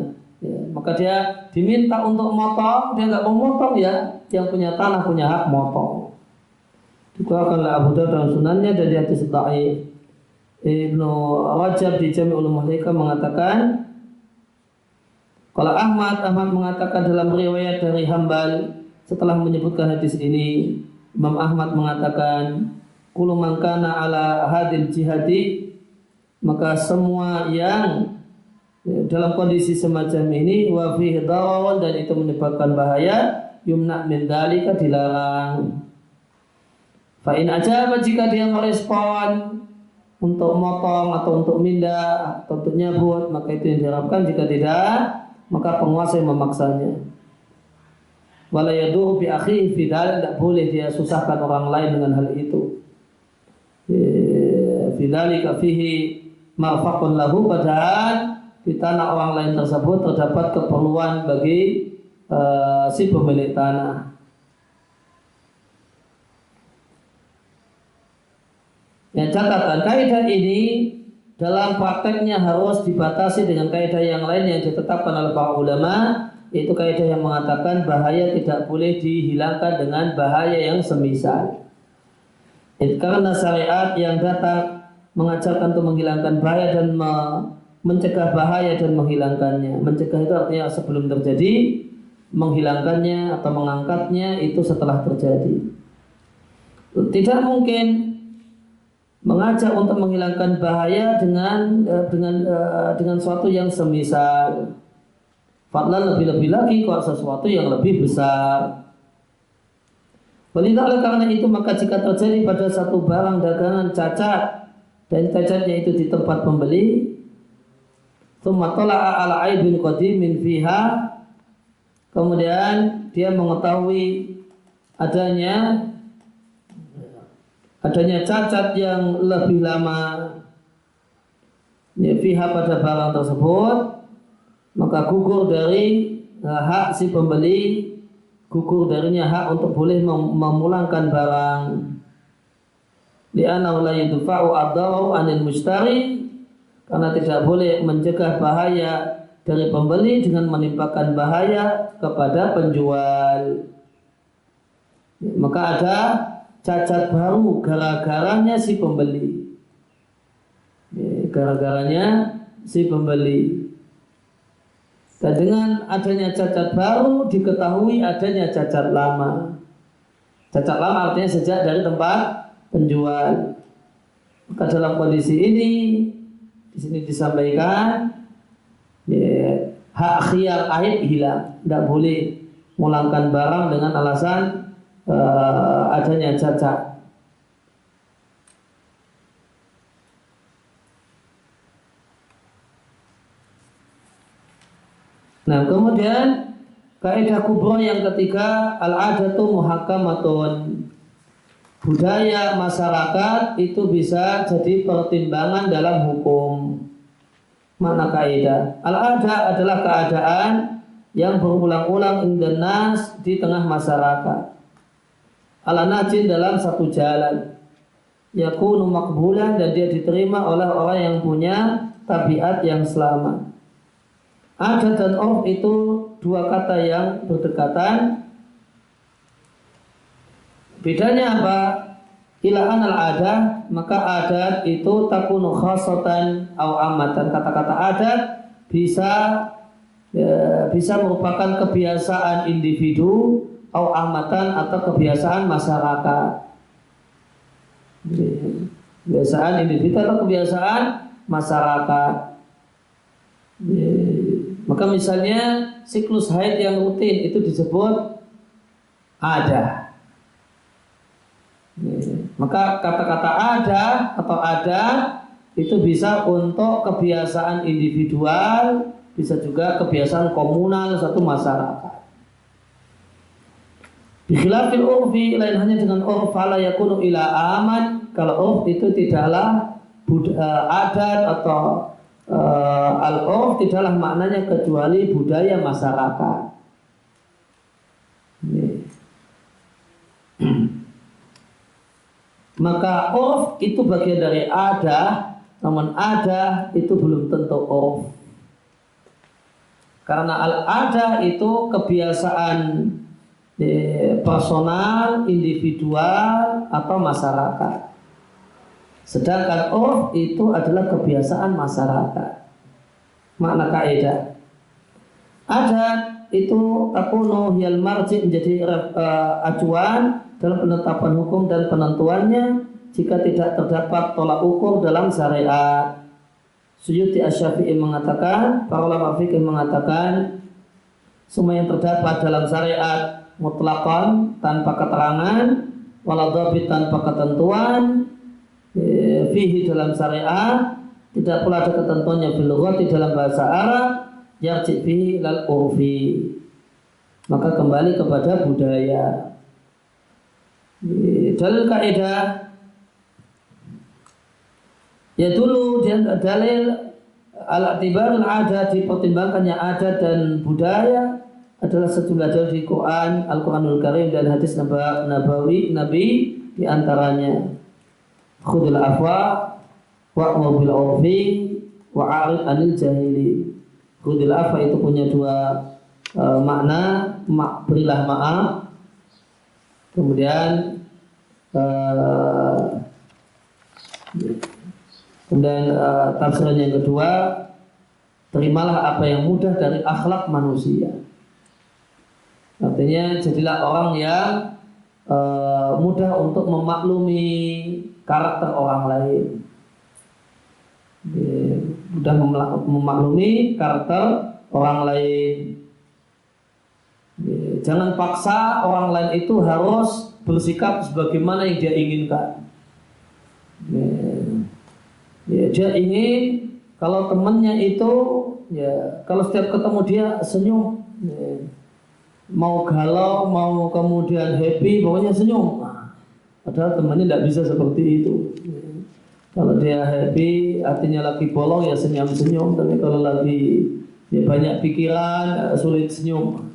Ya, maka dia diminta untuk motong, dia nggak mau motong, ya, yang punya tanah punya hak motong. Dikeluarkan oleh Abu Dawud dalam sunannya dari hadis dhaif. Ibnu Rajab di Jami' Ulum Hikam mengatakan, kalau Ahmad mengatakan dalam riwayat dari Hambal setelah menyebutkan hadis ini, Imam Ahmad mengatakan, kullu man kana ala hadil jihadi, maka semua yang dalam kondisi semacam ini wa fihi darar, dan itu menyebabkan bahaya, yumna min dzalika, dilarang. Fa in ajaba, jika dia merespon untuk motong atau untuk mindah atau untuk nyabut, maka itu yang diharapkan. Jika tidak, maka penguasa yang memaksanya. Wala yadur bi akhihi fi dzalik, tidak boleh dia susahkan orang lain dengan hal itu. Fi dzalika fihi marfaqun lahu, padahal di tanah orang lain tersebut terdapat keperluan bagi si pemilik tanah. Ya, catatan kaidah ini dalam prakteknya harus dibatasi dengan kaidah yang lain yang ditetapkan oleh para ulama, yaitu kaidah yang mengatakan bahaya tidak boleh dihilangkan dengan bahaya yang semisal. Karena syariat yang datang mengajarkan untuk menghilangkan bahaya dan mencegah bahaya dan menghilangkannya. Mencegah itu artinya sebelum terjadi, menghilangkannya atau mengangkatnya itu setelah terjadi. Tidak mungkin mengajak untuk menghilangkan bahaya dengan suatu yang semisal. Fadlan lebih-lebih lagi kalau sesuatu yang lebih besar. Oleh karena itu maka jika terjadi pada satu barang dagangan cacat dan cacatnya itu di tempat pembeli, tsumma tala'a ala aibin qadimin fiha, kemudian dia mengetahui adanya cacat yang lebih lama fiha pada barang tersebut, maka gugur dari hak si pembeli, gugur darinya hak untuk boleh memulangkan barang. Li'annahu la yudfa'u ad-darar 'anil mushtari, karena tidak boleh mencegah bahaya dari pembeli dengan menimpakan bahaya kepada penjual. Maka ada cacat baru gara-garanya si pembeli. Gara-garanya si pembeli. Dan dengan adanya cacat baru diketahui adanya cacat lama. Cacat lama artinya sejak dari tempat penjual. Maka dalam kondisi ini di sini disampaikan hak khiyar aib hilang. Tidak boleh mulangkan barang dengan alasan adanya cacat. Nah, kemudian kaidah kubra yang ketiga, al-adatu muhakkamatun. Budaya masyarakat itu bisa jadi pertimbangan dalam hukum. Mana kaidah? Al-ada adalah keadaan yang berulang-ulang indan nas di tengah masyarakat. Ala najin dalam satu jalan, yakunu makbulan, dan dia diterima oleh orang yang punya tabiat yang selamat. Adat dan urf itu dua kata yang berdekatan. Bedanya apa? Ilahan al-adah, maka adat itu takunu khasatan au amatan. Kata-kata adat bisa merupakan kebiasaan individu au amatan atau kebiasaan masyarakat. Kebiasaan individu atau kebiasaan masyarakat. Maka misalnya siklus haid yang rutin itu disebut ada. Maka kata-kata ada atau adat itu bisa untuk kebiasaan individual, bisa juga kebiasaan komunal satu masyarakat. Bikhilafil urfi, lain hanya dengan urf, fala yakunu ila aman. Kalau urf itu tidaklah adat atau al-urf tidaklah maknanya kecuali budaya masyarakat. Maka urf itu bagian dari adah, namun adah itu belum tentu urf. Karena al-adah itu kebiasaan personal, individual atau masyarakat. Sedangkan urf itu adalah kebiasaan masyarakat. Makna kaidah. Adat itu takunu hiyal marji, menjadi acuan dalam penetapan hukum dan penentuannya jika tidak terdapat tolak ukur dalam syariat. Suyuti Asy-Syafi'i mengatakan, para ulama fikih mengatakan, semua yang terdapat dalam syariat mutlaqan tanpa keterangan, wala dhabit tanpa ketentuan, fihi dalam syariat, tidak pula ada ketentuannya fil lughati dalam bahasa Arab, yarji fihi lal urfi, maka kembali kepada budaya. Dalil kaidah ya dulu dalil al-i'tibar al-adat, dipertimbangkannya adat dan budaya adalah sejumlah dalil di Quran, Al-Quranul Karim dan hadis Nabi di antaranya. khudil afwa wa'mur bil 'urfi wa'arid 'anil jahili. Khudil afwa itu punya dua makna, berilah maaf. Kemudian tafsiran yang kedua, terimalah apa yang mudah dari akhlak manusia. Artinya jadilah orang yang mudah untuk memaklumi karakter orang lain. Mudah memaklumi karakter orang lain. Jangan paksa orang lain itu harus bersikap sebagaimana yang dia inginkan. Dia ingin kalau temannya itu, kalau setiap ketemu dia senyum, mau galau, mau kemudian happy, pokoknya senyum. Padahal temannya tidak bisa seperti itu. Kalau dia happy, artinya lagi bolong ya senyum-senyum. Tapi kalau lagi banyak pikiran, sulit senyum.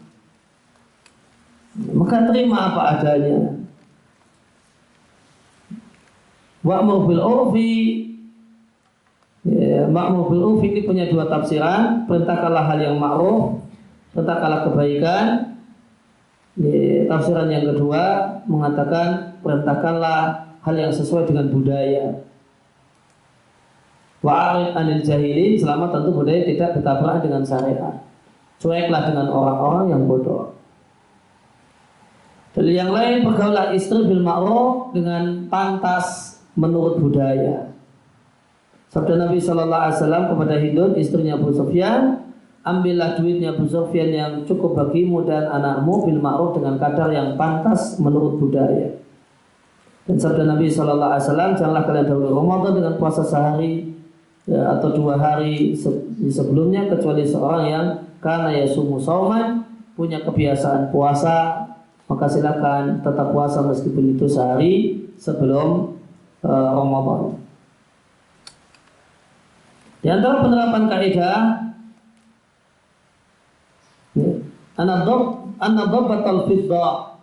Maka terima apa adanya. Wa'mur bil 'urfi. Ma'mur bil 'urfi ini punya dua tafsiran. Perintahkanlah hal yang ma'ruf, perintahkanlah kebaikan. Tafsiran yang kedua mengatakan perintahkanlah hal yang sesuai dengan budaya. Wa'arid 'anil jahilin, selama tentu budaya tidak bertabrakan dengan syariat. Cueklah dengan orang-orang yang bodoh. Dari yang lain, pergaulah istri bil ma'ruf dengan pantas menurut budaya. Sabda Nabi Shallallahu Alaihi Wasallam kepada Hindun, istrinya Abu Sufyan, ambillah duitnya Abu Sufyan yang cukup bagimu dan anakmu bil ma'ruf dengan kadar yang pantas menurut budaya. Dan sabda Nabi Shallallahu Alaihi Wasallam, janganlah kalian dahului Ramadan dengan puasa sehari atau 2 hari sebelumnya, kecuali seorang yang kana yasumu sauman, punya kebiasaan puasa, maka silakan tetap puasa meskipun itu sehari sebelum Ramadan. Di antara penerapan kaidah an-nadhabatul fiddah,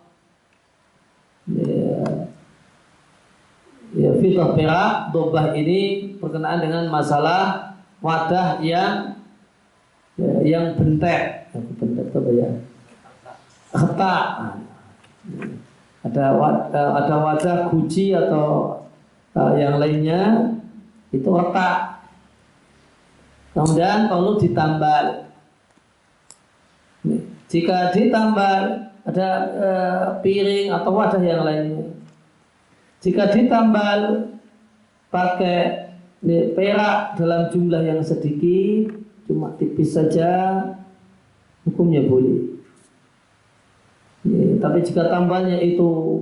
fiddah perak, dobah ini berkenaan dengan masalah wadah yang bentek apa ya? Retak. Ada wadah guci atau yang lainnya itu retak. Kemudian perlu ditambal. Jika ditambal ada piring atau wadah yang lainnya. Jika ditambal pakai perak dalam jumlah yang sedikit, cuma tipis saja, hukumnya boleh. Tapi jika tambalnya itu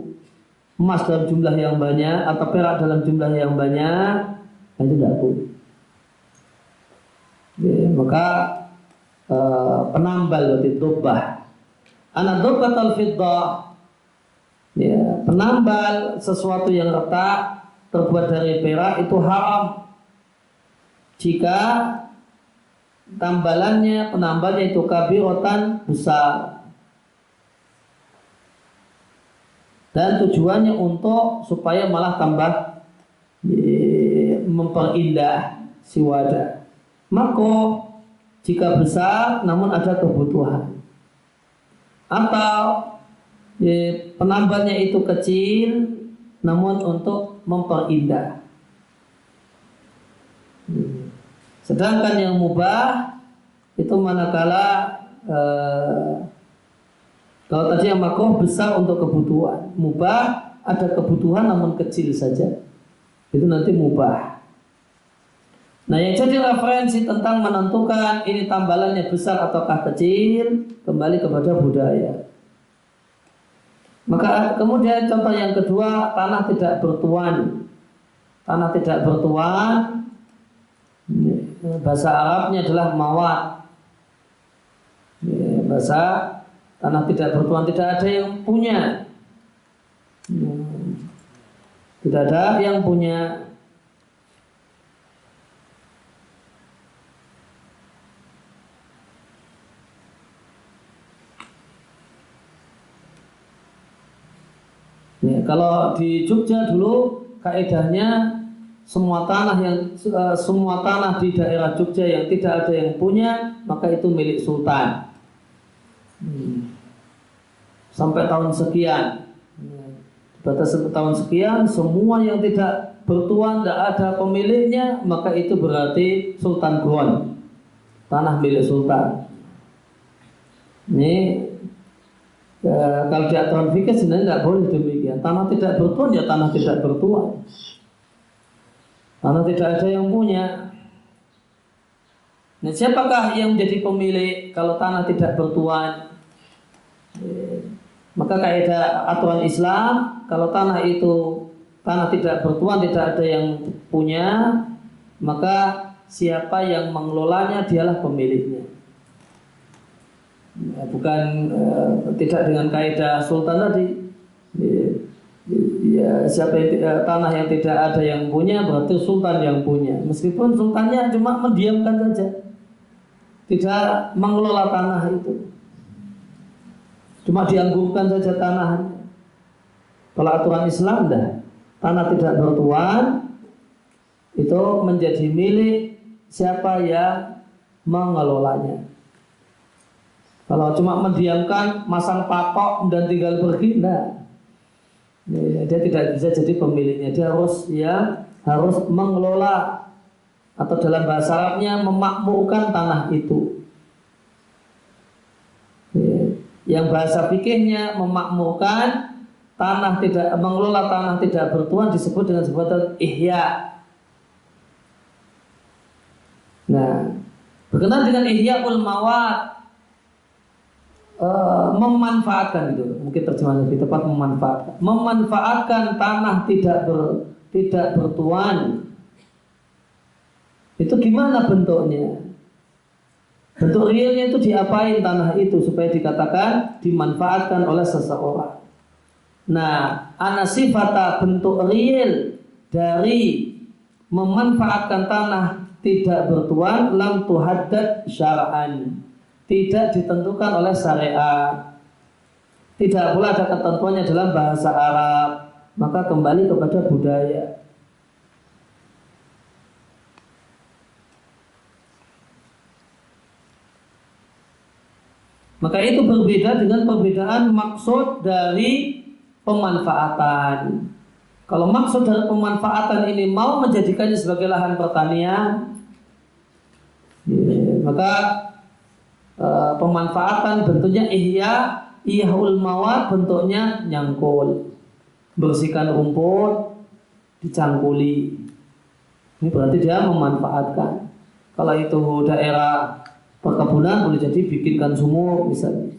emas dalam jumlah yang banyak atau perak dalam jumlah yang banyak, itu tidak boleh. Maka penambal berarti dobah. An-nadhabatul fiddah, penambal sesuatu yang retak terbuat dari perak itu haram jika penambalnya itu kabiratan besar dan tujuannya untuk supaya malah tambah memperindah si wadah. Maka jika besar namun ada kebutuhan, atau penambalnya itu kecil namun untuk memperindah. Sedangkan yang mubah itu manakala kalau tadi yang makruh besar untuk kebutuhan, mubah ada kebutuhan namun kecil saja, itu nanti mubah. Nah, yang jadi referensi tentang menentukan ini tambalannya besar ataukah kecil kembali kepada budaya. Maka kemudian contoh yang kedua, tanah tidak bertuan. Tanah tidak bertuan, bahasa Arabnya adalah mawat. Bahasa tanah tidak bertuan, tidak ada yang punya. Tidak ada yang punya. Kalau di Jogja dulu kaedahnya semua tanah di daerah Jogja yang tidak ada yang punya, maka itu milik sultan. Sampai tahun sekian, batas tahun sekian, semua yang tidak bertuan, tidak ada pemiliknya, maka itu berarti Sultan Gron, tanah milik sultan. Ini kalau di aturan fikih sebenarnya tidak boleh demikian. Tanah tidak bertuan ya tanah tidak bertuan. Tanah tidak ada yang punya. Nah, siapakah yang menjadi pemilik kalau tanah tidak bertuan? Maka kaidah aturan Islam, kalau tanah tidak bertuan, tidak ada yang punya, maka siapa yang mengelolanya dialah pemiliknya. Bukan tidak dengan kaidah sultan tadi. Ya, tanah yang tidak ada yang punya berarti sultan yang punya, meskipun sultannya cuma mendiamkan saja, tidak mengelola tanah itu, cuma dianggurkan saja tanahnya. Kalau aturan Islam tanah tidak bertuan itu menjadi milik siapa yang mengelolanya. Kalau cuma mendiamkan, masang patok dan tinggal pergi, dia tidak bisa jadi pemiliknya. Dia harus mengelola, atau dalam bahasa Arabnya memakmurkan tanah itu. Yang bahasa fikihnya memakmurkan mengelola tanah tidak bertuan disebut dengan sebutan ihya. Nah, berkenaan dengan ihya'ul mawad, memanfaatkan itu, mungkin terjemahan lebih tepat memanfaatkan tanah tidak bertuan. Itu gimana bentuknya? Bentuk realnya itu diapain tanah itu supaya dikatakan dimanfaatkan oleh seseorang. Nah, anasifata bentuk real dari memanfaatkan tanah tidak bertuan lam tuhaddad syar'an, tidak ditentukan oleh syariat, tidak pula ada ketentuannya dalam bahasa Arab, maka kembali kepada budaya. Maka itu berbeda dengan perbedaan maksud dari pemanfaatan. Kalau maksud dari pemanfaatan ini mau menjadikannya sebagai lahan pertanian, maka pemanfaatan bentuknya ihya'ul mawad, bentuknya nyangkul, bersihkan rumput, dicangkuli. Ini berarti dia memanfaatkan. Kalau itu daerah perkebunan, boleh jadi bikinkan sumur misalnya.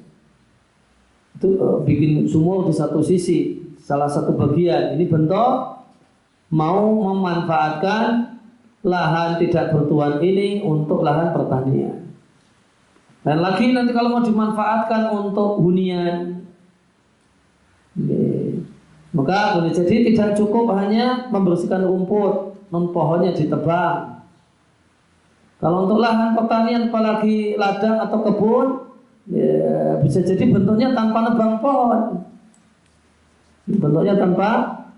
Itu bikin sumur di satu sisi, salah satu bagian. Ini bentuk mau memanfaatkan lahan tidak bertuan ini untuk lahan pertanian. Dan lagi nanti kalau mau dimanfaatkan untuk hunian, maka boleh jadi tidak cukup hanya membersihkan rumput, pohonnya ditebang. Kalau untuk lahan pertanian, apalagi ladang atau kebun, bisa jadi bentuknya tanpa nebang pohon. Bentuknya tanpa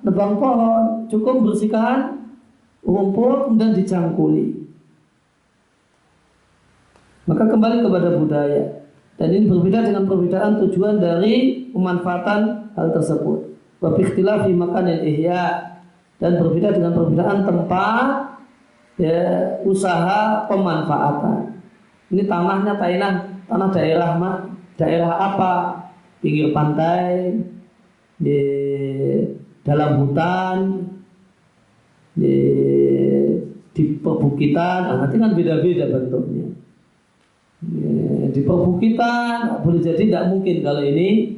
nebang pohon, cukup bersihkan rumput dan dicangkuli. Maka kembali kepada budaya. Dan ini berbeda dengan perbedaan tujuan dari pemanfaatan hal tersebut. Wa bi ikhtilafi makanil ihya, dan berbeda dengan perbedaan tempat usaha pemanfaatan. Ini tanahnya tanah daerah apa? Pinggir pantai, di dalam hutan, di perbukitan, nanti kan beda-beda bentuknya. Di perbukitan boleh jadi tidak mungkin kalau ini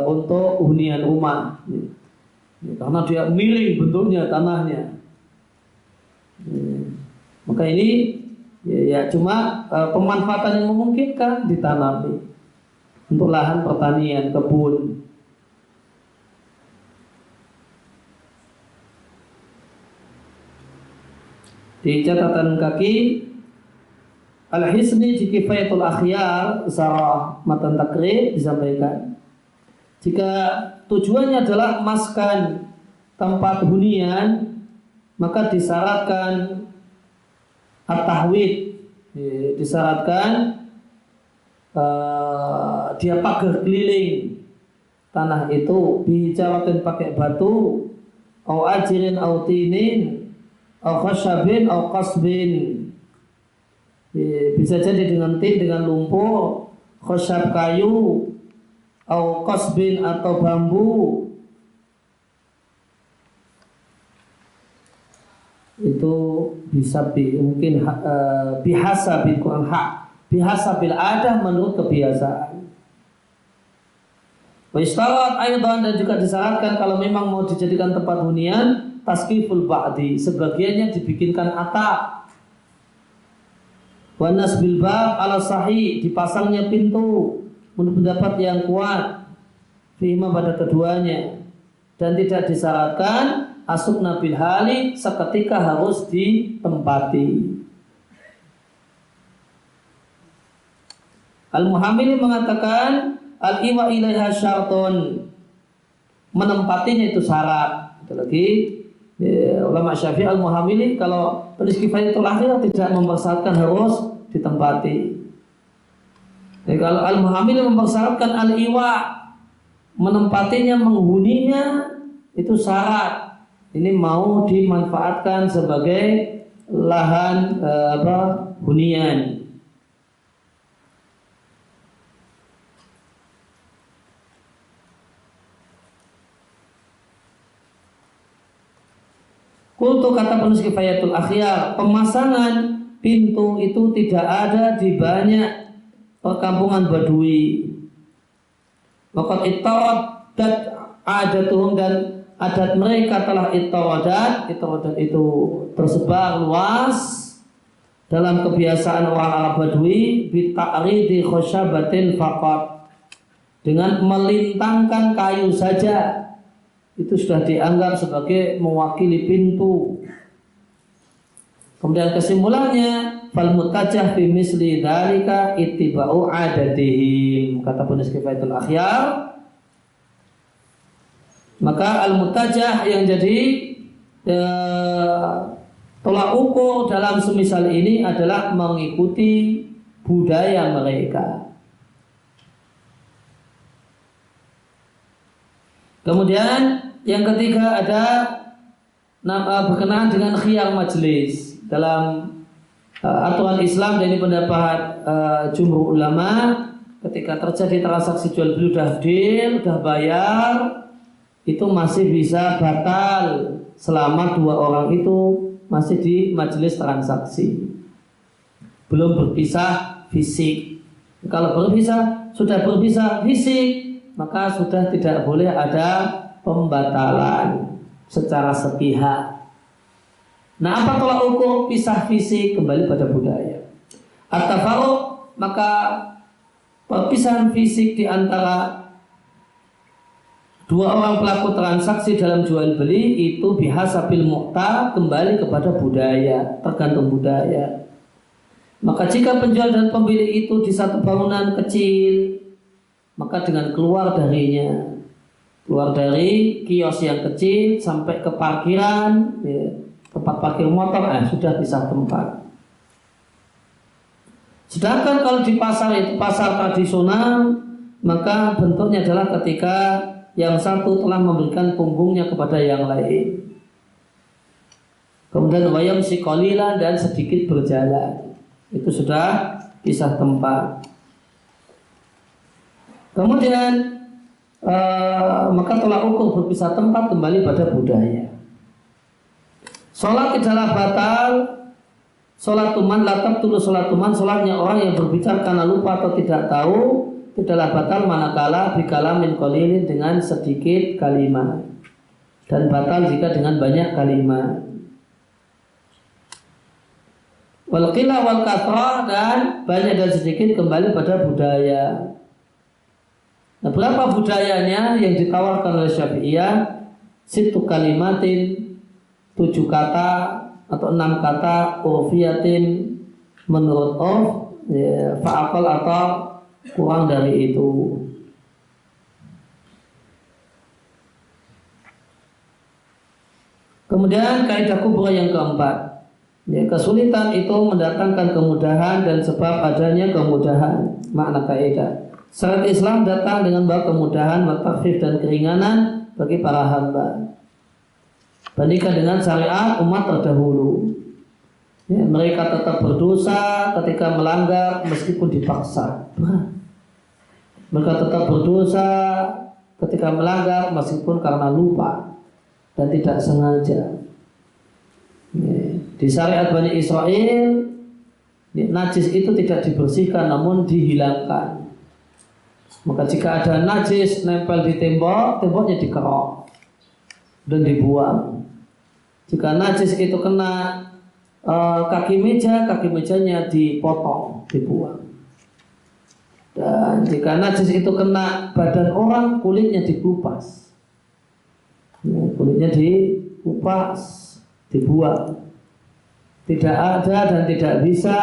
untuk hunian rumah, karena dia miring bentuknya tanahnya. Maka ini cuma pemanfaatan yang memungkinkan ditanami untuk lahan pertanian, kebun. Di catatan kaki Al-Hisni di Kifayatul Akhyar, Sarah Matan Takrib disampaikan, jika tujuannya adalah maskan tempat hunian, maka disyaratkan at-tahwid, disyaratkan dia pagar keliling tanah itu, bihijaratin pakai batu, au ajirin au tinin, au khasyabin au qasbin. Bisa jadi dengan tin, dengan lumpur, khasyab kayu, au qasbin atau bambu. Itu bisa mungkin bihasabil kurang hak, bihasabil adah menurut kebiasaan. Wa istarat aidan, dan juga disyaratkan kalau memang mau dijadikan tempat hunian, taskiful ba'di, sebagiannya dibikinkan atap. Wa nasbil bab ala sahih, dipasangnya pintu menurut pendapat yang kuat fihima pada keduanya, dan tidak disyaratkan asukna bil hali, seketika harus ditempati. Al-Muhammili mengatakan al-iwa ilaiha syartun, menempatinya itu syarat. Itu lagi ulama Syafi'i Al-Muhammili kalau penulis Kifayatul Akhir tidak mempersyaratkan harus ditempati. Jadi kalau Al-Muhammili mempersyaratkan al-iwa, menempatinya, menghuninya, itu syarat. Ini mau dimanfaatkan sebagai lahan hunian. Kultu, kata penulis Kifayatul Akhyar, pemasangan pintu itu tidak ada di banyak perkampungan Badui. Maka ittaradat adatuhum, dan adat mereka telah ittaradat itu tersebar luas dalam kebiasaan orang Arab Badui, bita'ridi khasyabatin faqat, dengan melintangkan kayu saja itu sudah dianggap sebagai mewakili pintu. Kemudian kesimpulannya, fal mutajah fi misli dzalika ittiba'u adatihim, kata penulis Kifayatul Akhyar, maka al mutajah yang jadi tolak ukur dalam semisal ini adalah mengikuti budaya mereka. Kemudian yang ketiga ada berkenaan dengan khiyar majlis. Dalam aturan Islam, dan ini pendapat jumhur ulama, ketika terjadi transaksi jual beli udah deal, udah bayar, itu masih bisa batal selama dua orang itu masih di majelis transaksi, belum berpisah fisik. Kalau sudah berpisah fisik, maka sudah tidak boleh ada pembatalan secara sepihak. Nah, apa tolak ukur pisah fisik? Kembali pada budaya. At-tafaruq, maka perpisahan fisik di antara dua orang pelaku transaksi dalam jual beli itu bihasabil muqta, kembali kepada budaya, tergantung budaya. Maka jika penjual dan pembeli itu di satu bangunan kecil, maka dengan keluar dari kios yang kecil sampai ke parkiran, tempat parkir motor, sudah pisah tempat. Sedangkan kalau di pasar itu pasar tradisional, maka bentuknya adalah ketika yang satu telah memberikan punggungnya kepada yang lain. Kemudian wayam si qalilan, dan sedikit berjalan, itu sudah pisah tempat. Kemudian maka tolak ukur berpisah tempat kembali pada budaya. Sholat tidaklah batal, sholatuman latab tulu sholatuman, sholatnya orang yang berbicara karena lupa atau tidak tahu tidaklah batal manakala bikalamin qalilin, dengan sedikit kalimat, dan batal jika dengan banyak kalimat. Wal qillah wal kathrah, dan banyak dan sedikit kembali pada budaya. Nah, berapa budayanya yang ditawarkan oleh Syafi'iyah? Situ kalimatin, 7 kata atau 6 kata, urfiyatin menurut fa'aqal atau kurang dari itu. Kemudian kaidah kubra yang keempat, ya, kesulitan itu mendatangkan kemudahan dan sebab adanya kemudahan. Makna kaidah, syariat Islam datang dengan bawa kemudahan, takhfif dan keringanan bagi para hamba. Bandingkan dengan syariat umat terdahulu, ya, mereka tetap berdosa ketika melanggar meskipun dipaksa. Mereka tetap berdosa ketika melanggar meskipun karena lupa dan tidak sengaja. Di syariat Bani Israel, najis itu tidak dibersihkan namun dihilangkan. Maka jika ada najis nempel di tembok, temboknya dikerok dan dibuang. Jika najis itu kena kaki meja, kaki mejanya dipotong, dibuang. Dan jika najis itu kena badan orang, kulitnya dikupas. Kulitnya dikupas, dibuang. Tidak ada dan tidak bisa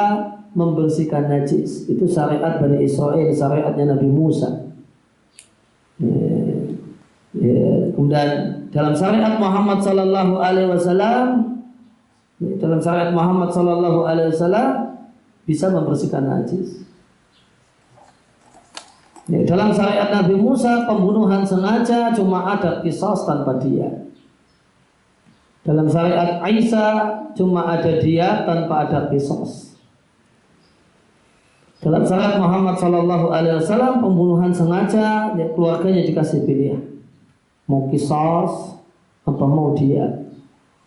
membersihkan najis. Itu syariat Bani Israel, syariatnya Nabi Musa. Kemudian dalam syariat Muhammad Sallallahu Alaihi Wasallam, dalam syariat Muhammad Sallallahu Alaihi Wasallam bisa membersihkan najis. Dalam syariat Nabi Musa, pembunuhan sengaja cuma ada qisas tanpa dia. Dalam syariat Isa cuma ada dia tanpa ada qisas. Dalam syariat Muhammad Sallallahu Alaihi Wasallam, pembunuhan sengaja, ya, keluarganya dikasih pilihan, mau qisas atau mau dia,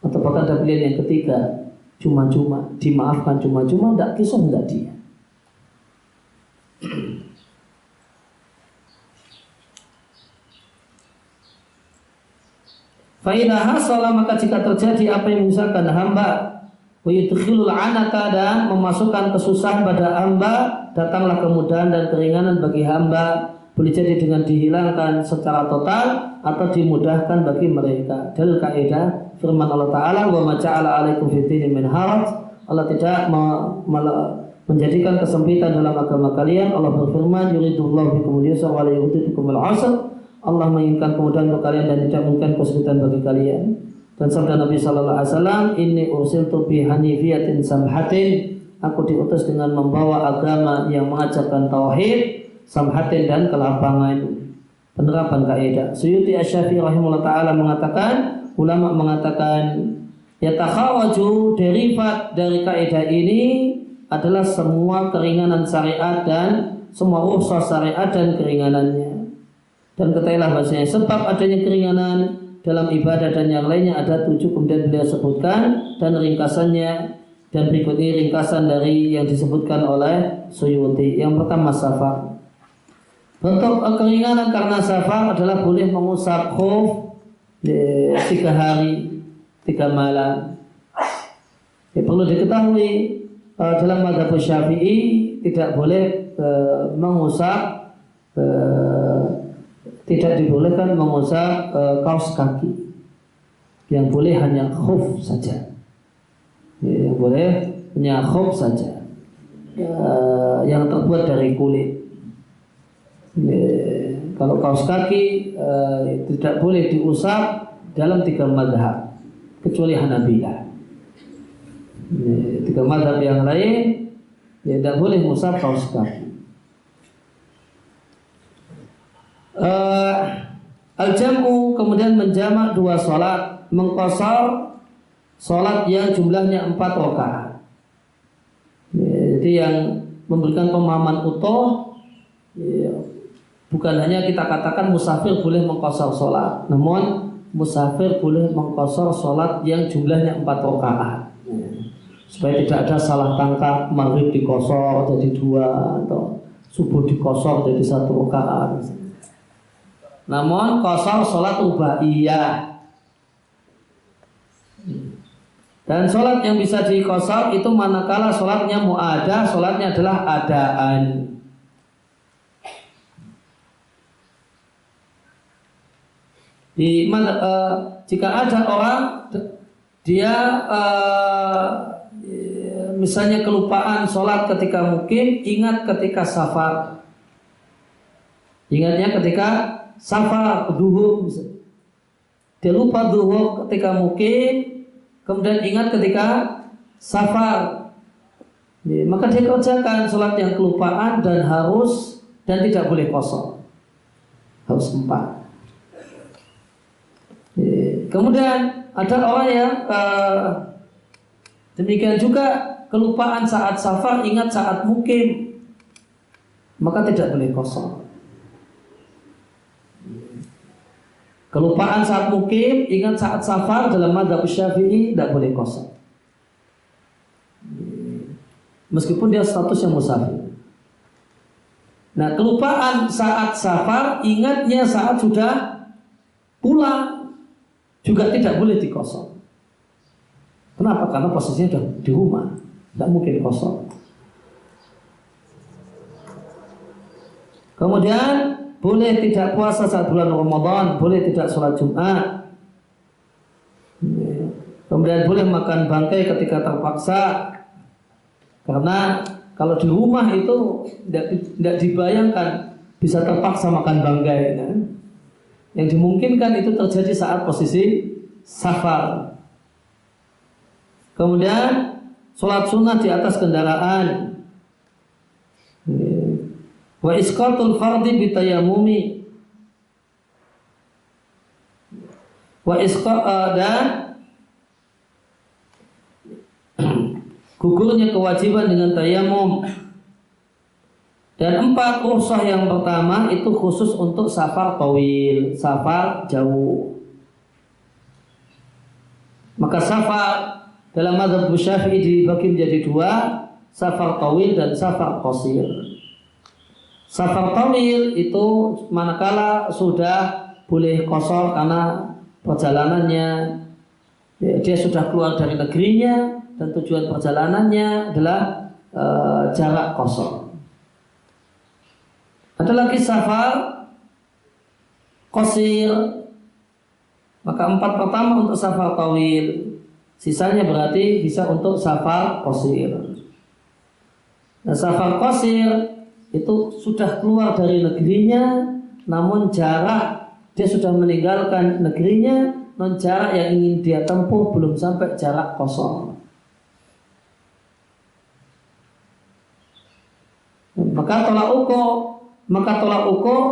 atau bahkan ada pilihan yang ketiga, cuma-cuma dimaafkan, cuma-cuma, tidak qisas, tidak dia. Fa'idha hasalah, maka jika terjadi apa yang menyusahkan hamba, wa yudkhilul anata, dan memasukkan kesusahan pada hamba, datanglah kemudahan dan keringanan bagi hamba, boleh jadi dengan dihilangkan secara total atau dimudahkan bagi mereka. Dalil kaidah firman Allah Ta'ala, wa ma ja'ala alaikum fid dini min haraj. Allah tidak menjadikan kesempitan dalam agama kalian. Allah berfirman, yuridullahu bikumul yusra wa la yuridu bikumul usra. Allah menginginkan kemudahan untuk kalian dan tidak menginginkan kesulitan bagi kalian. Dan sabda Nabi Sallallahu Alaihi Wasallam, inni ursiltu bi hanifiyatin samhatin, aku diutus dengan membawa agama yang mengajarkan tauhid, samhatin, dan kelapangan. Penerapan kaidah. Suyuti Asy-Syafi'i rahimahullah taala mengatakan, ulama mengatakan, yatakhawaju, derivat dari kaidah ini adalah semua keringanan syariat dan semua rukhsah syariat dan keringanannya. Dan ketahuilah bahasanya sebab adanya keringanan dalam ibadah dan yang lainnya ada 7, kemudian beliau sebutkan, dan ringkasannya, dan berikut ini ringkasan dari yang disebutkan oleh Suyuti. Yang pertama, safar. Bentuk keringanan karena safar adalah boleh mengusap khuf 3 hari 3 malam. Perlu diketahui dalam mazhab Syafi'i tidak boleh mengusap, tidak dibolehkan mengusap kaos kaki. Yang boleh hanya khuf saja. Yang boleh hanya khuf saja, yang terbuat dari kulit. Kalau kaos kaki tidak boleh diusap dalam 3 mazhab kecuali Hanabilah. 3 mazhab yang lain tidak boleh mengusap kaos kaki. Al-jam'u, kemudian menjamak 2 sholat, mengqashar sholat yang jumlahnya 4 rakaat. Jadi yang memberikan pemahaman utuh, bukan hanya kita katakan musafir boleh mengqashar sholat, namun musafir boleh mengqashar sholat yang jumlahnya 4 rakaat, supaya tidak ada salah tangkap, maghrib diqashar jadi 2 atau subuh diqashar jadi 1 rakaat. Namun qashar sholat rubaiyah. Dan sholat yang bisa diqashar itu manakala sholatnya mu'adah, sholatnya adalah adaan. Jika ada orang dia misalnya kelupaan sholat ketika mukim, ingat ketika safar, ingatnya ketika safar duhur misalnya. Dia lupa zuhur ketika mukim, kemudian ingat ketika safar. Maka dia kerjakan sholat yang kelupaan dan tidak boleh kosong. Harus 4. Kemudian ada orang yang demikian juga kelupaan saat safar, ingat saat mukim, maka tidak boleh kosong. Kelupaan saat mukim, ingat saat safar, dalam mazhab Syafi'i tidak boleh kosong. Meskipun dia statusnya musafir. Nah, kelupaan saat safar, ingatnya saat sudah pulang, juga tidak boleh dikosong. Kenapa? Karena posisinya sudah di rumah, tidak mungkin kosong. Kemudian boleh tidak puasa saat bulan Ramadan, boleh tidak sholat Jumat. Kemudian boleh makan bangkai ketika terpaksa. Karena kalau di rumah itu tidak dibayangkan bisa terpaksa makan bangkai. Kan? Yang dimungkinkan itu terjadi saat posisi safar. Kemudian sholat sunnah di atas kendaraan. Wa isqatul fardhi bitayamumi. Dan gugurnya kewajiban dengan tayamum. Dan 4 rukhsah yang pertama itu khusus untuk safar tawil, safar jauh. Maka safar dalam mazhab Syafi'i dibagi menjadi 2, safar tawil dan safar qasir. Safar tawil itu manakala sudah boleh qasar karena perjalanannya, dia sudah keluar dari negerinya dan tujuan perjalanannya adalah jarak qasar. Ada lagi safar qasir. Maka 4 pertama untuk safar tawil, sisanya berarti bisa untuk safar qasir. Nah, safar qasir itu sudah keluar dari negerinya, namun jarak dia sudah meninggalkan negerinya, non jarak yang ingin dia tempuh belum sampai jarak kosong. Maka tolak ukur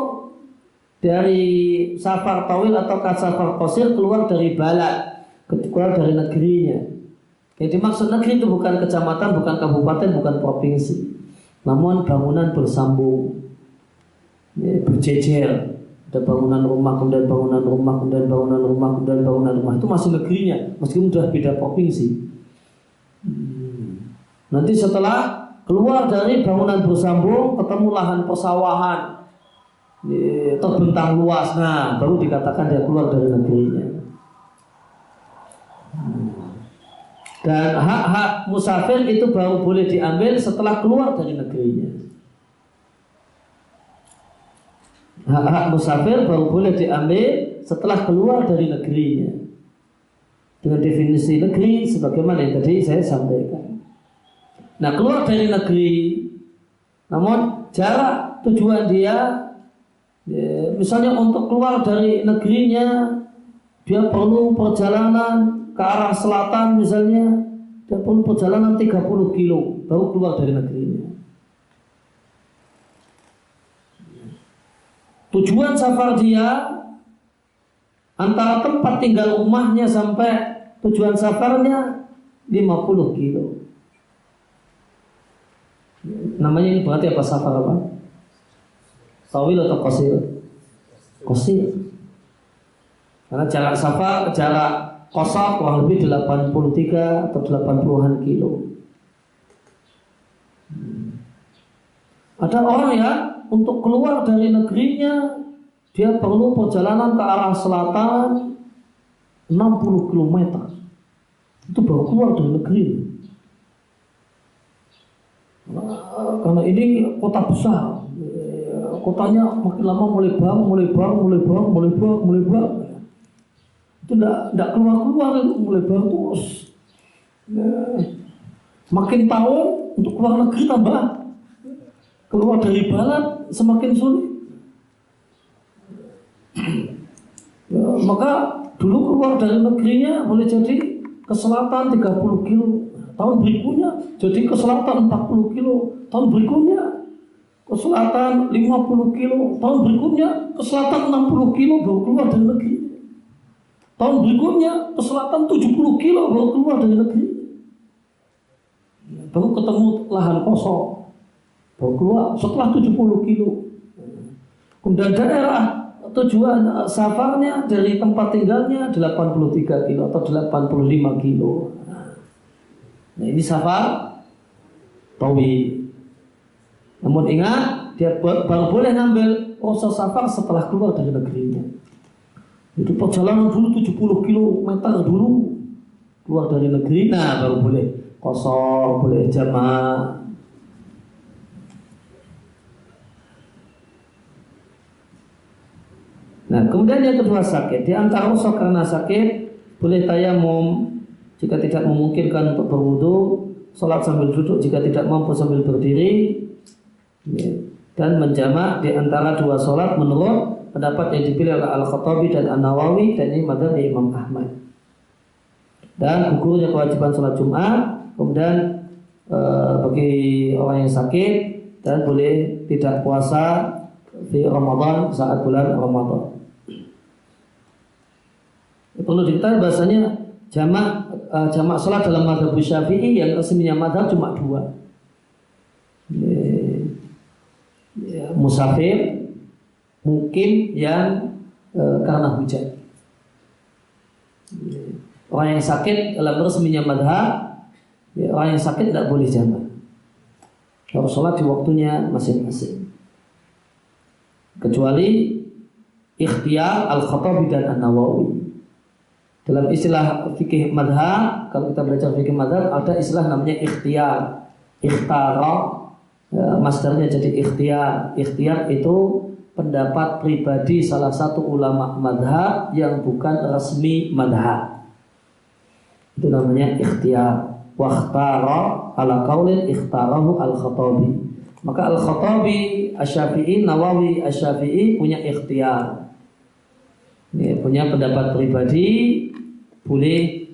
dari safar tawil atau safar qasir keluar dari balad, keluar dari negerinya. Yang dimaksud negeri itu bukan kecamatan, bukan kabupaten, bukan provinsi, namun bangunan bersambung, berjejer. Ada bangunan rumah, kemudian bangunan rumah, kemudian bangunan rumah, kemudian bangunan rumah. Itu masih negerinya, meskipun sudah beda provinsi. Nanti setelah keluar dari bangunan bersambung, ketemu lahan persawahan terbentang luas, nah baru dikatakan dia keluar dari negerinya. Dan hak-hak musafir itu baru boleh diambil setelah keluar dari negerinya. Hak-hak musafir baru boleh diambil setelah keluar dari negerinya. Dengan definisi negeri sebagaimana yang tadi saya sampaikan. Nah, keluar dari negeri, namun jarak tujuan dia, misalnya untuk keluar dari negerinya, dia perlu perjalanan ke arah selatan misalnya, dia perlu perjalanan 30 kilo baru keluar dari negerinya. Tujuan safar dia antara tempat tinggal rumahnya sampai tujuan safarnya 50 kilo. Namanya ini berarti apa, safar apa? Tawil atau qasir? Qasir. Karena jarak safar, jarak qasar kurang lebih 83 atau 80-an kilo. Ada orang ya, untuk keluar dari negerinya dia perlu perjalanan ke arah selatan 60 km. Itu baru keluar dari negeri. Karena ini kota besar, kotanya makin lama melebar. Itu tidak keluar itu melebar terus. Makin tahun untuk keluar negeri tambah, keluar dari barat semakin sulit. Maka Dulu keluar dari negerinya boleh jadi ke selatan 30 kilo, tahun berikutnya jadi ke selatan 40 kilo, tahun berikutnya ke selatan 50 kilo, tahun berikutnya ke selatan 60 kilo baru keluar dari negeri. Tahun berikutnya ke selatan 70 kilo baru keluar dari negeri. Baru ketemu lahan kosong, baru keluar setelah 70 kilo. Kemudian daerah tujuan safarnya dari tempat tinggalnya 83 kilo atau 85 kilo. Nah ini safar tawil. Namun ingat, dia baru boleh ngambil proses safar setelah keluar dari negerinya. Itu perjalanan dulu 70 kilometer dulu keluar dari negeri, nah baru boleh kosong, boleh jamaah. Nah, kemudian yang kedua sakit. Di antara rukhsah karena sakit, boleh tayamum jika tidak memungkinkan untuk berwudu, sholat sambil duduk jika tidak mampu sambil berdiri, dan menjamak di antara dua sholat menurut pendapat yang dipilih oleh Al-Khattabi dan An-Nawawi, dan ini mazhab Imam Ahmad. Dan gugurnya kewajiban sholat Jumat, kemudian bagi orang yang sakit, dan boleh tidak puasa di Ramadan saat bulan Ramadan. Perlu diketahui bahasanya jamak sholat dalam mazhab Syafi'i yang resminya mazhab cuma dua, musafir, mukim yang karena hujan. Orang yang sakit dalam resminya mazhab, orang yang sakit tidak boleh jamak, harus sholat di waktunya masing-masing, kecuali ikhtiyar Al-Khattabi dan An-Nawawi. Dalam istilah fikih madhab, kalau kita belajar fikih madhab, ada istilah namanya ikhtiyar. Ikhtara, masdarnya jadi ikhtiyar. Ikhtiyar itu pendapat pribadi salah satu ulama madhab yang bukan resmi madhab. Itu namanya ikhtiyar. Wakhtara ala qaulin ikhtarahu al-Khattabi. Maka Al-Khattabi, Asy-Syafi'i, Nawawi, Asy-Syafi'i punya ikhtiyar. Ini punya pendapat pribadi, boleh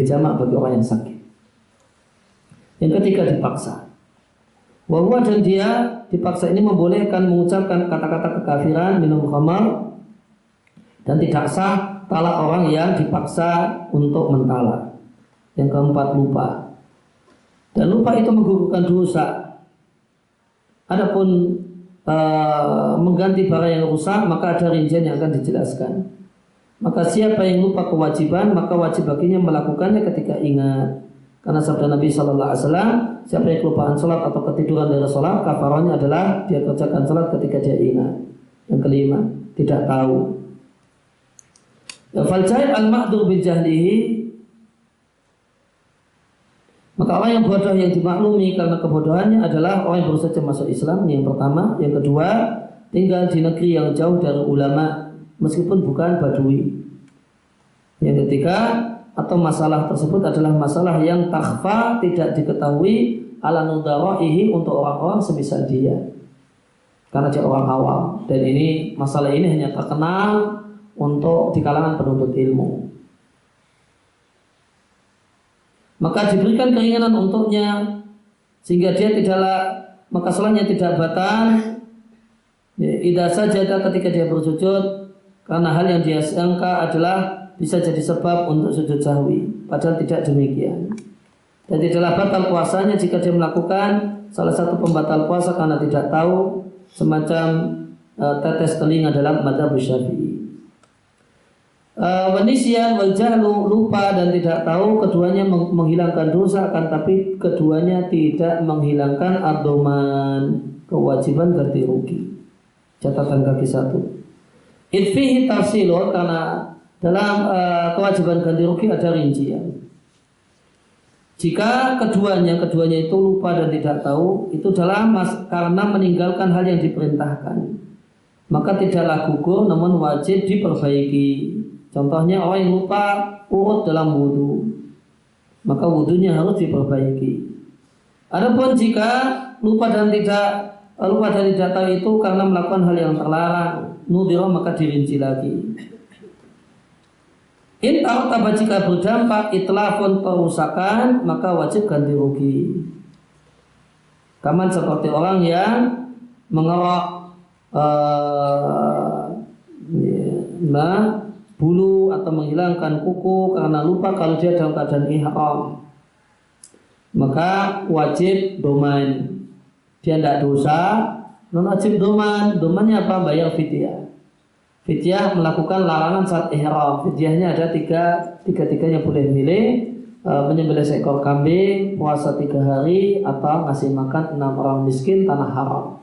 jamak bagi orang yang sakit. Yang ketiga dipaksa. Wahwa, dan dia dipaksa ini membolehkan mengucapkan kata-kata kekafiran, minum khamar, dan tidak sah talak orang yang dipaksa untuk mentalak. Yang keempat lupa. Dan lupa itu menggugurkan dosa. Adapun mengganti barang yang rusak, maka ada rincian yang akan dijelaskan. Maka siapa yang lupa kewajiban, maka wajib baginya melakukannya ketika ingat. Karena sabda Nabi Sallallahu Alaihi Wasallam, siapa yang kelupaan sholat atau ketiduran dari sholat, kafarahnya adalah dia kerjakan sholat ketika dia ingat. Yang kelima, tidak tahu. Fal jahil al-ma'dur bil jahlihi, maka orang yang bodoh yang dimaklumi karena kebodohannya adalah orang yang baru saja masuk Islam. Yang pertama. Yang kedua, tinggal di negeri yang jauh dari ulama meskipun bukan badui. Yang ketiga, atau masalah tersebut adalah masalah yang takhfa, tidak diketahui ala nudara'ihi, untuk orang-orang semisal dia, karena dia orang awam. Dan ini masalah ini hanya terkenal untuk di kalangan penuntut ilmu. Maka diberikan keringanan untuknya sehingga dia tidaklah, maka sholatnya tidak batal idza sajada, ketika dia bersujud, karena hal yang dia sangka adalah bisa jadi sebab untuk sujud sahwi, padahal tidak demikian. Dan tidaklah batal puasanya jika dia melakukan salah satu pembatal puasa karena tidak tahu, semacam tetes telinga dalam mazhab Syafi'i. Wanisyan wal jahlu, lupa dan tidak tahu, keduanya menghilangkan dosa, akan tapi keduanya tidak menghilangkan ad-dhaman, kewajiban ganti rugi. Catatan kaki 1. Itfihi tafsilun, karena dalam kewajiban ganti rugi ada rincian. Jika keduanya itu lupa dan tidak tahu, itu karena meninggalkan hal yang diperintahkan, maka tidaklah gugur namun wajib diperbaiki. Contohnya orang yang lupa urut dalam wudu, maka wudunya harus diperbaiki. Adapun jika lupa dan tidak tahu itu karena melakukan hal yang terlarang, nudhira, maka dirinci lagi. In tartaba jika berdampak itlafun perusakan maka wajib ganti rugi. Kaman seperti orang yang mengerok bulu atau menghilangkan kuku karena lupa kalau dia dalam keadaan ihram, maka wajib doman. Dia tidak dosa, non wajib doman. Domannya apa? Bayar fidyah. Fidyah melakukan larangan saat ihram. Fidyahnya ada tiga-tiganya boleh milih, menyembelih seekor kambing, puasa 3 hari, atau ngasih makan 6 orang miskin tanah haram.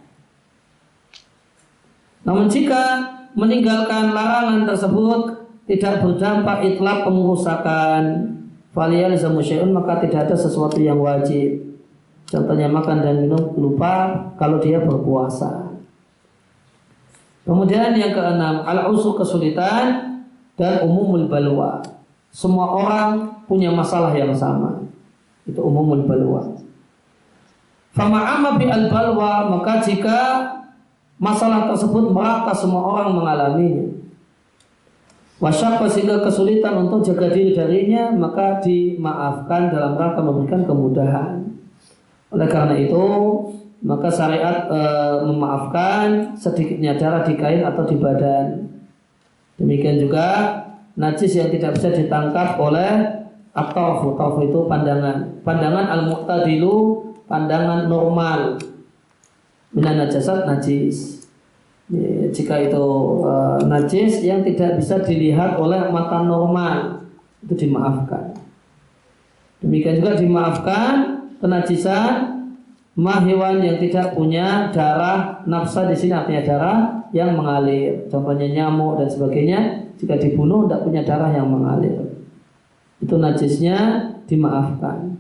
Namun jika meninggalkan larangan tersebut tidak berdampak itlaf pengurusakan, faliyalzamu syai'un, maka tidak ada sesuatu yang wajib. Contohnya makan dan minum lupa kalau dia berpuasa. Kemudian yang keenam, al-usru kesulitan dan umumul balwa. Semua orang punya masalah yang sama. Itu umumul balwa. Fama'amma bi al-balwa, maka jika masalah tersebut merata semua orang mengalaminya, wasyaqqa sehingga kesulitan untuk jaga diri darinya, maka dimaafkan dalam rangka memberikan kemudahan. Oleh karena itu maka syariat memaafkan sedikitnya darah di kain atau di badan. Demikian juga najis yang tidak bisa ditangkap oleh at-tarfu. Tarfu itu pandangan al-mu'tadilu, pandangan normal. Minan najasat najis. Jika itu najis yang tidak bisa dilihat oleh mata normal, itu dimaafkan. Demikian juga dimaafkan kenajisan hewan yang tidak punya darah nafsa, di sini artinya darah yang mengalir. Contohnya nyamuk dan sebagainya, jika dibunuh tidak punya darah yang mengalir, itu najisnya dimaafkan.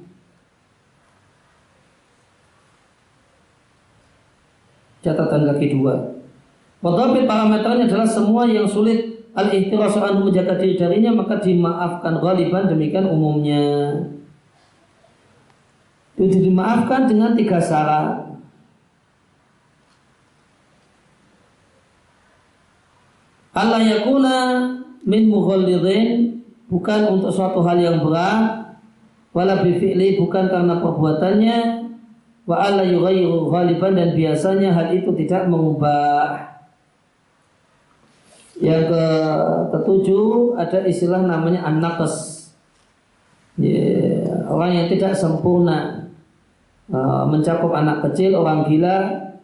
Catatan kaki 2. Wadhabit parameternya adalah semua yang sulit al-ihtirasu anhu menjaga diri darinya maka dimaafkan ghaliban, demikian umumnya. Itu dimaafkan dengan 3 syarat. Allah yakuna min mughallidhin, bukan untuk suatu hal yang berat, wala bifi'li, bukan karena perbuatannya, wa alla yughayyiru ghaliban, dan biasanya hal itu tidak mengubah. Yang ketujuh ada istilah namanya an-naqs, orang yang tidak sempurna, mencakup anak kecil, orang gila,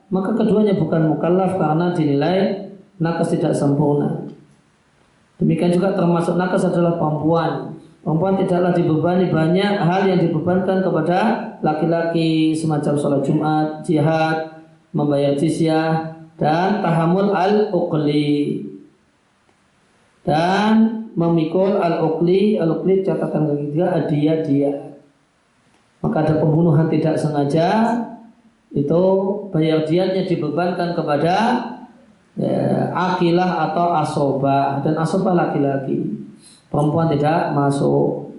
maka keduanya bukan mukallaf karena dinilai nakas tidak sempurna. Demikian juga termasuk nakas adalah perempuan. Perempuan tidaklah dibebani banyak hal yang dibebankan kepada laki-laki, semacam sholat Jumat, jihad, membayar jizyah, dan tahamul al-uqli, dan memikul al-uqli. Al-uqli catatan ketiga dia. Maka ada pembunuhan tidak sengaja, itu bayar diyatnya dibebankan kepada akilah atau asobah, dan asobah laki-laki, perempuan tidak masuk.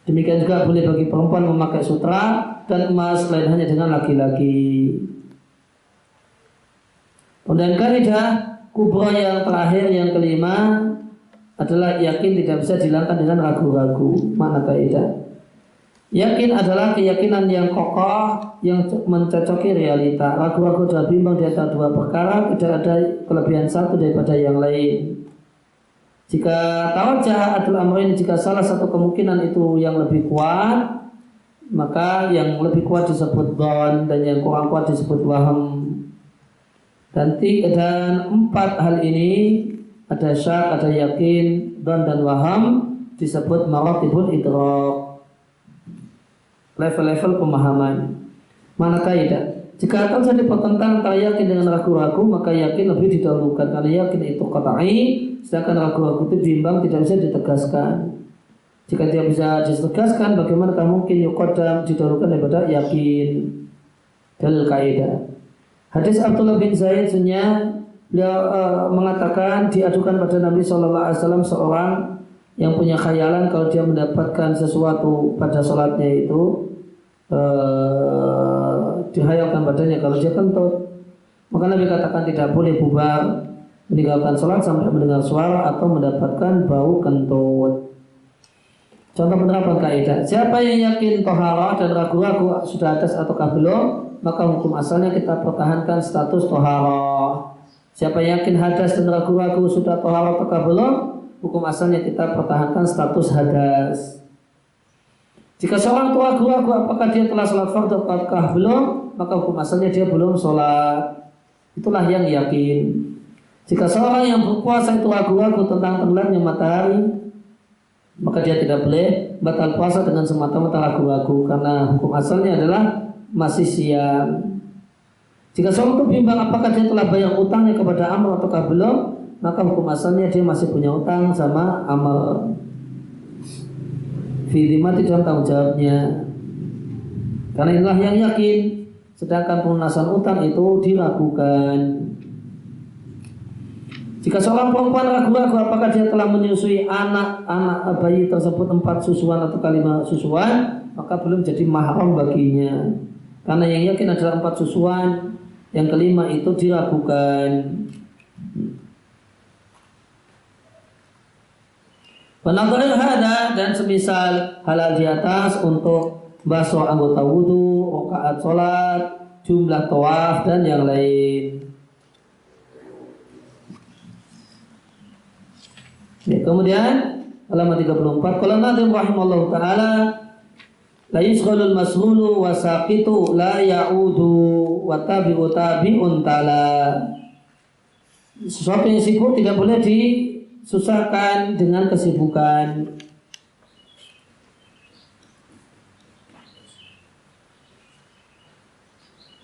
Demikian juga boleh bagi perempuan memakai sutra dan emas lain hanya dengan laki-laki. Kemudian kaidah kubra yang terakhir, yang kelima, adalah yakin tidak bisa dihilangkan dengan ragu-ragu. Makna kaidah yakin adalah keyakinan yang kokoh yang mencocoki realita. Ragu-ragu adalah bimbang di antara 2 perkara, tidak ada kelebihan satu daripada yang lain. Jika tawajjah adalah amrain, jika salah satu kemungkinan itu yang lebih kuat, maka yang lebih kuat disebut dhon dan yang kurang kuat disebut wahm. Dan 4 hal ini, ada syak, ada yakin, dhon dan wahm, disebut maratibul idrak, level-level pemahaman. Mana kaidah? Jika terjadi pertentangan antara yakin dengan ragu-ragu, maka yakin lebih didahulukan karena yakin itu qat'i, sedangkan ragu-ragu itu bimbang, tidak bisa ditegaskan. Jika tidak bisa ditegaskan, bagaimanakah mungkin yuqaddam, didahulukan daripada yakin? Dalil kaidah. Hadis Abdullah bin Zaid, beliau mengatakan diadukan pada Nabi SAW seorang yang punya khayalan kalau dia mendapatkan sesuatu pada sholatnya itu, dihayalkan badannya kalau dia kentut. Maka Nabi katakan tidak boleh bubar. meninggalkan sholat sampai mendengar suara atau mendapatkan bau kentut. Contoh penerapan kaidah, siapa yang yakin toharah dan ragu-ragu sudah hadas ataukah belum, maka hukum asalnya kita pertahankan status toharah. Siapa yang yakin hadas dan ragu-ragu sudah toharah ataukah belum, hukum asalnya kita pertahankan status hadas. Jika seorang itu ragu-ragu apakah dia telah sholat fardu ataukah belum, maka hukum asalnya dia belum sholat. Itulah yang yakin. Jika seorang yang berpuasa itu ragu-ragu tentang tenggelamnya matahari, maka dia tidak boleh batal puasa dengan semata-mata ragu-ragu, karena hukum asalnya adalah masih siang. Jika seorang itu bimbang apakah dia telah bayar utangnya kepada Amr ataukah belum, maka hukum asalnya dia masih punya utang sama Amr. Fi dhimati dalam tanggung jawabnya. Karena inilah yang yakin, sedangkan pelunasan utang itu diragukan. Jika seorang perempuan ragu-ragu apakah dia telah menyusui anak bayi tersebut 4 susuan atau 5 susuan, maka belum jadi mahram baginya. Karena yang yakin adalah 4 susuan, yang kelima itu diragukan. Penadhir hada dan semisal halal di atas untuk basuh anggota wudu, rakaat sholat, jumlah tawaf dan yang lain. Ya, kemudian halaman 34, qala Nadhim rahimallahu taala, la yusghalul masghulu wa saqitu la ya'udu wa tabi'u tabi'un tala. Sesuatu yang sibuk tidak boleh disusahkan dengan kesibukan.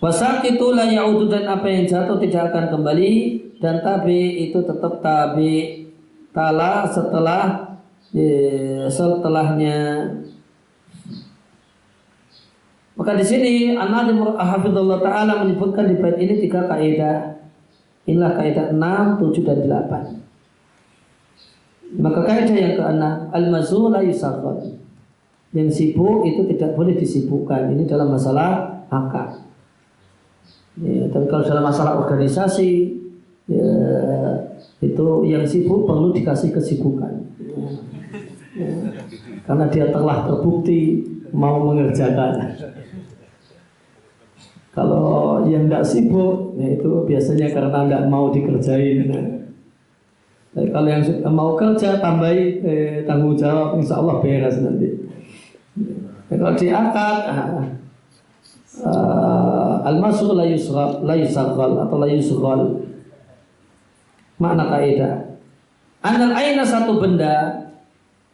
Wasaqitu la ya'udu, dan apa yang jatuh tidak akan kembali, dan tabi itu tetap tabi. Tala setelahnya. Maka di sini An-Nadhim hafizallahu taala menyebutkan di bait ini 3 kaidah. Inilah kaidah 6, 7 dan 8. Maka kaidah yang ke-6, al-mazhul la yusaghal. Yang sibuk itu tidak boleh disibukkan. Ini dalam masalah akad. Ya, tapi kalau dalam masalah organisasi, ya, itu yang sibuk perlu dikasih kesibukan, ya, karena dia telah terbukti mau mengerjakan. Kalau yang tidak sibuk, ya itu biasanya karena tidak mau dikerjain. Tapi kalau yang mau kerja, tambahi tanggung jawab, insya Allah beres nanti. Kalau di akad, al-mas'ul la yusaghal atau la yusghal. Makna kaidah, anal aina satu benda,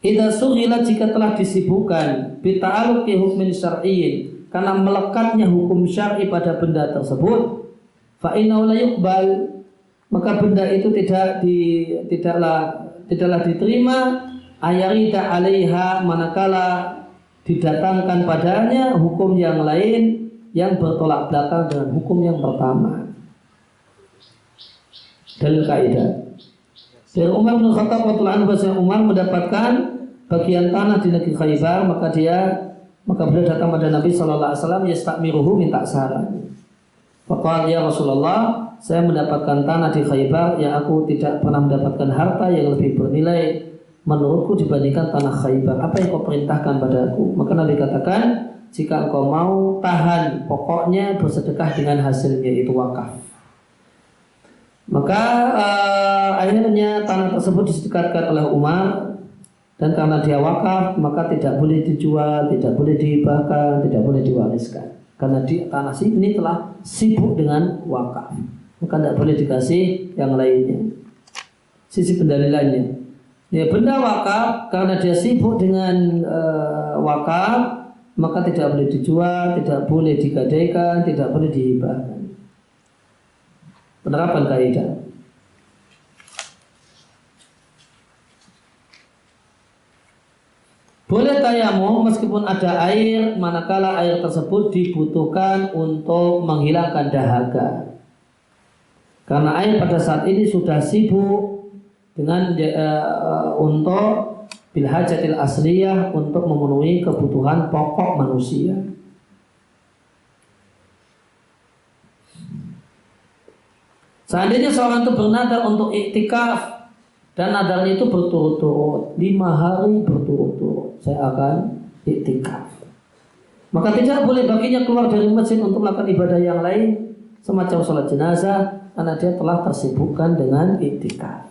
idza sughilat jika telah disibukkan, bita'alluqi hukmin syar'iyyin, karena melekatnya hukum syar'i pada benda tersebut, fa innahu la yuqbal, maka benda itu tidaklah diterima, ayarida 'alaiha, manakala didatangkan padanya hukum yang lain yang bertolak belakang dengan hukum yang pertama. Dalil kaidah dari Umar bin Khattab radhiyallahu anhu, bahwa Umar mendapatkan bagian tanah di negeri Khaybar, maka beliau datang pada Nabi sallallahu alaihi wasallam, yastamiruhu, minta saran. Faqala, ya Rasulullah, saya mendapatkan tanah di Khaybar yang aku tidak pernah mendapatkan harta yang lebih bernilai menurutku dibandingkan tanah Khaybar. Apa yang kau perintahkan padaku? Maka Nabi katakan, jika engkau mau tahan pokoknya, bersedekah dengan hasilnya, itu wakaf. Maka akhirnya tanah tersebut disedekahkan oleh Umar, dan karena dia wakaf maka tidak boleh dijual, tidak boleh dihibahkan, tidak boleh diwariskan, karena tanah ini telah sibuk dengan wakaf, maka tidak boleh dikasih yang lainnya. Sisi pendalilannya, ya, benda wakaf karena dia sibuk dengan wakaf, maka tidak boleh dijual, tidak boleh digadaikan, tidak boleh dihibahkan. Penerapan kaidah. Boleh tayamum meskipun ada air, manakala air tersebut dibutuhkan untuk menghilangkan dahaga. Karena air pada saat ini sudah sibuk dengan untuk bil hajatil asliyah, untuk memenuhi kebutuhan pokok manusia. Seandainya seorang itu bernadar untuk iktikaf dan nadarnya itu berturut-turut 5 hari berturut-turut, saya akan iktikaf, maka tidak boleh baginya keluar dari masjid untuk melakukan ibadah yang lain semacam sholat jenazah, karena dia telah tersibukkan dengan iktikaf.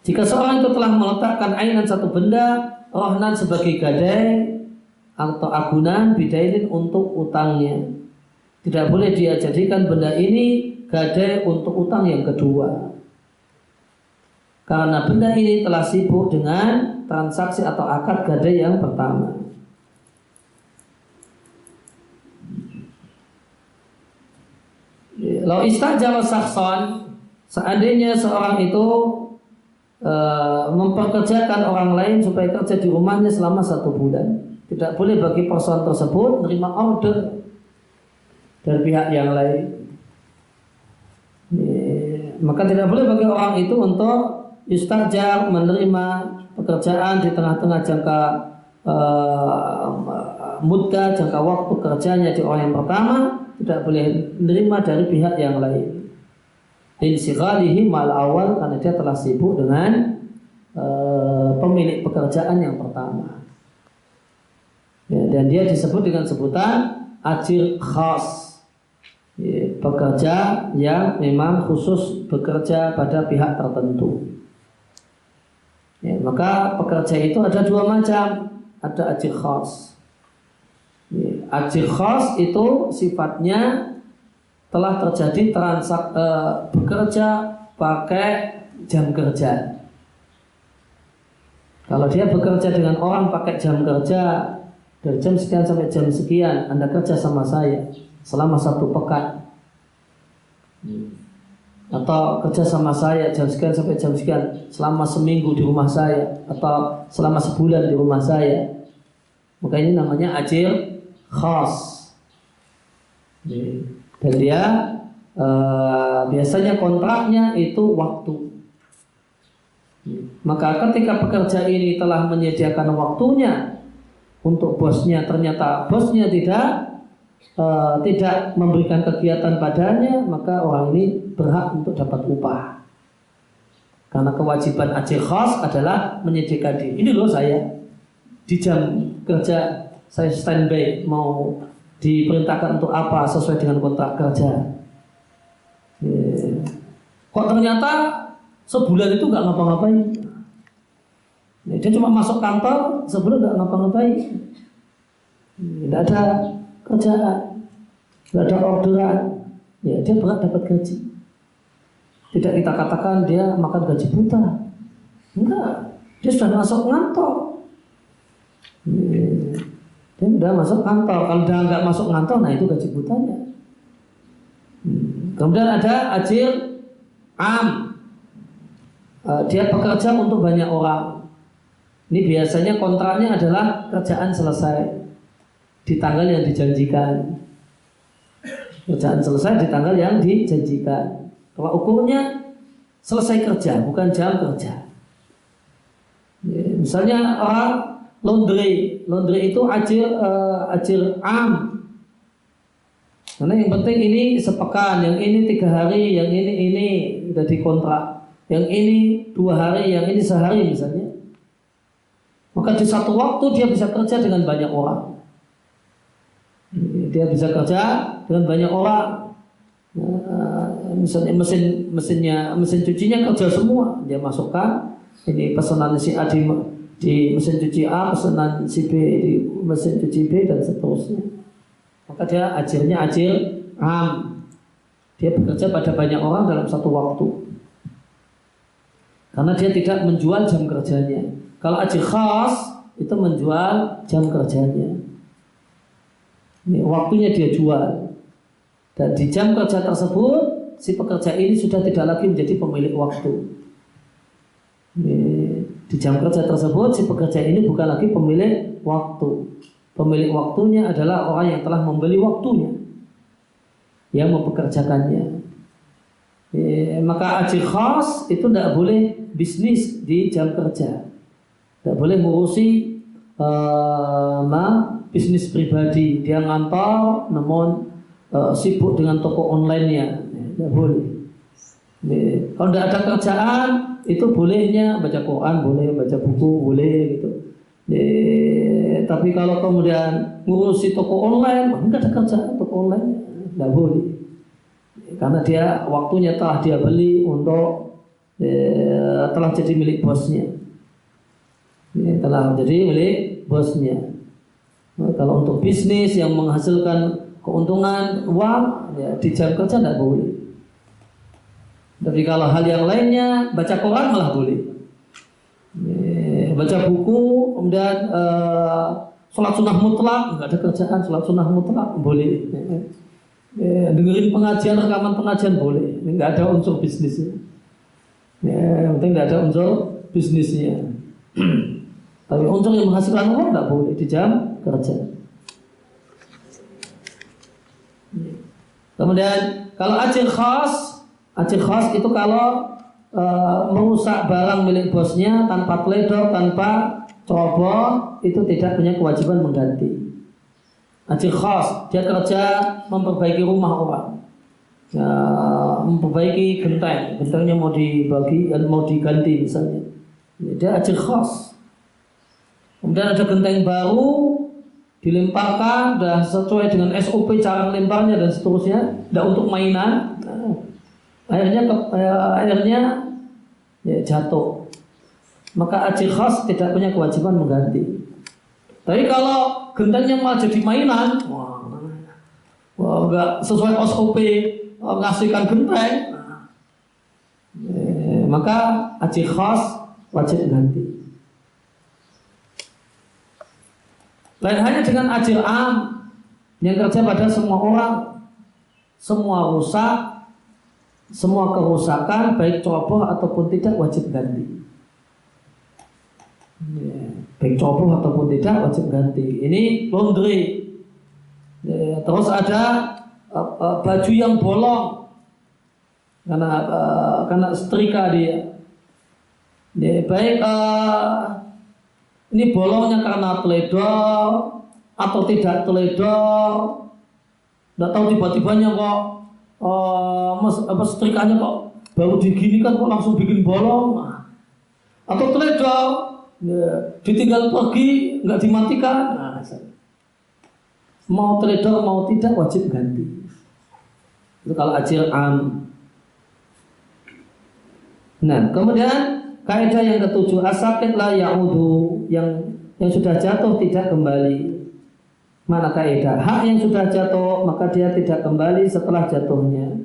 Jika seorang itu telah meletakkan ainan satu benda, rohnan sebagai gadai atau agunan, bidainin untuk utangnya, tidak boleh dia jadikan benda ini gadai untuk utang yang kedua, karena benda ini telah sibuk dengan transaksi atau akad gadai yang pertama. Lau istajara sakhson, seandainya seorang itu memperkerjakan orang lain supaya kerja di rumahnya selama 1 bulan, tidak boleh bagi person tersebut menerima order dari pihak yang lain. Maka tidak boleh bagi orang itu untuk istajar, menerima pekerjaan di tengah-tengah jangka muddah, jangka waktu kerjanya di orang yang pertama, tidak boleh menerima dari pihak yang lain. Insighalihi mal awal, karena dia telah sibuk dengan pemilik pekerjaan yang pertama. Ya, dan dia disebut dengan sebutan ajir khas, ya, pekerja yang memang khusus bekerja pada pihak tertentu. Ya, maka pekerja itu ada 2 macam, ada ajir khas. Ya, ajir khas itu sifatnya telah terjadi bekerja pakai jam kerja. Kalau dia bekerja dengan orang pakai jam kerja dari jam sekian sampai jam sekian, Anda kerja sama saya selama 1 pekan, atau kerja sama saya jam sekian sampai jam sekian selama seminggu di rumah saya, atau selama sebulan di rumah saya, maka ini namanya ajir khas. Dan dia biasanya kontraknya itu waktu. Maka ketika pekerja ini telah menyediakan waktunya untuk bosnya, ternyata bosnya tidak memberikan kegiatan padanya, maka orang ini berhak untuk dapat upah. Karena kewajiban ajir khas adalah menyediakan diri. Ini loh saya di jam kerja saya standby, mau diperintahkan untuk apa sesuai dengan kontrak kerja. Kok ternyata sebulan itu nggak ngapa-ngapain. Dia cuma masuk kantor, sebulan nggak ngapa-ngapain, nggak ada kerjaan, nggak ada orderan. Ya, dia berat dapat gaji. Tidak kita katakan dia makan gaji buta. Enggak, dia sudah masuk kantor. Dia sudah masuk kantor. Kalau dia nggak masuk kantor, nah itu gaji butanya. Kemudian ada ajir am. Dia bekerja untuk banyak orang. Ini biasanya kontraknya adalah kerjaan selesai di tanggal yang dijanjikan. Kerjaan selesai di tanggal yang dijanjikan. Kalau ukurnya selesai kerja, bukan jam kerja. Misalnya orang laundry itu ajir am. Karena yang penting ini sepekan, yang ini 3 hari, yang ini udah dikontrak, yang ini 2 hari, yang ini sehari misalnya. Maka di satu waktu dia bisa kerja dengan banyak orang. Dia bisa kerja dengan banyak orang. Misalnya mesin cucinya kerja semua, dia masukkan ini pesanan si A di mesin cuci A, pesanan si B di mesin cuci B, dan seterusnya. Maka dia ajirnya ajir am. Dia bekerja pada banyak orang dalam satu waktu, karena dia tidak menjual jam kerjanya. Kalau ajir khas itu menjual jam kerjanya. Ini waktunya dia jual. Dan di jam kerja tersebut si pekerja ini sudah tidak lagi menjadi pemilik waktu. Di jam kerja tersebut si pekerja ini bukan lagi pemilik waktu. Pemilik waktunya adalah orang yang telah membeli waktunya, yang mempekerjakannya. Maka ajir khas itu tidak boleh bisnis di jam kerja, tidak boleh ngurusi bisnis pribadi. Dia ngantor namun sibuk dengan toko online-nya, tidak boleh. Kalau tidak ada kerjaan, itu bolehnya baca Quran, boleh baca buku, boleh gitu. Tapi kalau kemudian ngurusi toko online, enggak ada kerjaan toko online, tidak boleh. Karena dia waktunya telah dia beli untuk telah jadi milik bosnya, telah menjadi milik bosnya. Kalau untuk bisnis yang menghasilkan keuntungan uang, ya di jam kerja tidak boleh. Tapi kalau hal yang lainnya, baca Quran malah boleh. Baca buku, kemudian sholat sunnah mutlak, nggak ada kerjaan, sholat sunnah mutlak boleh. Dengerin pengajian, rekaman pengajian boleh. Ini nggak ada unsur bisnisnya. Yang penting nggak ada unsur bisnisnya. Tapi unsur yang menghasilkan uang nggak boleh di jam kerja. Kemudian kalau ajir khas itu kalau merusak barang milik bosnya tanpa teledor, tanpa ceroboh, itu tidak punya kewajiban mengganti. Ajir khas, dia kerja memperbaiki rumah orang, memperbaiki gentengnya mau diganti misalnya, dia ajir khas. Kemudian ada genteng baru dilemparkan, sudah sesuai dengan SOP cara lemparnya dan seterusnya, tidak untuk mainan. Akhirnya ya jatuh, maka ajir khas tidak punya kewajiban mengganti. Tapi kalau gentengnya malah jadi mainan, nggak sesuai SOP ngasihkan genteng, maka ajir khas wajib ganti. Lain hanya dengan ajir am yang kerja pada semua orang, semua rusak, semua kerusakan baik ceroboh ataupun tidak wajib ganti. Baik ceroboh ataupun tidak wajib ganti. Ini laundry. Terus ada baju yang bolong karena setrika dia. Baik ini bolongnya karena teledor atau tidak teledor, tidak tahu tiba-tibanya kok setrikanya kok baru diginikan kok langsung bikin bolong, atau teledor ditinggal pergi nggak dimatikan. Mau teledor mau tidak wajib ganti. Itu kalau ajir am. Nah, kemudian kaidah yang ketujuh, as-sakit la ya'udu, yang sudah jatuh tidak kembali. Mana kaidah? Hak yang sudah jatuh maka dia tidak kembali setelah jatuhnya.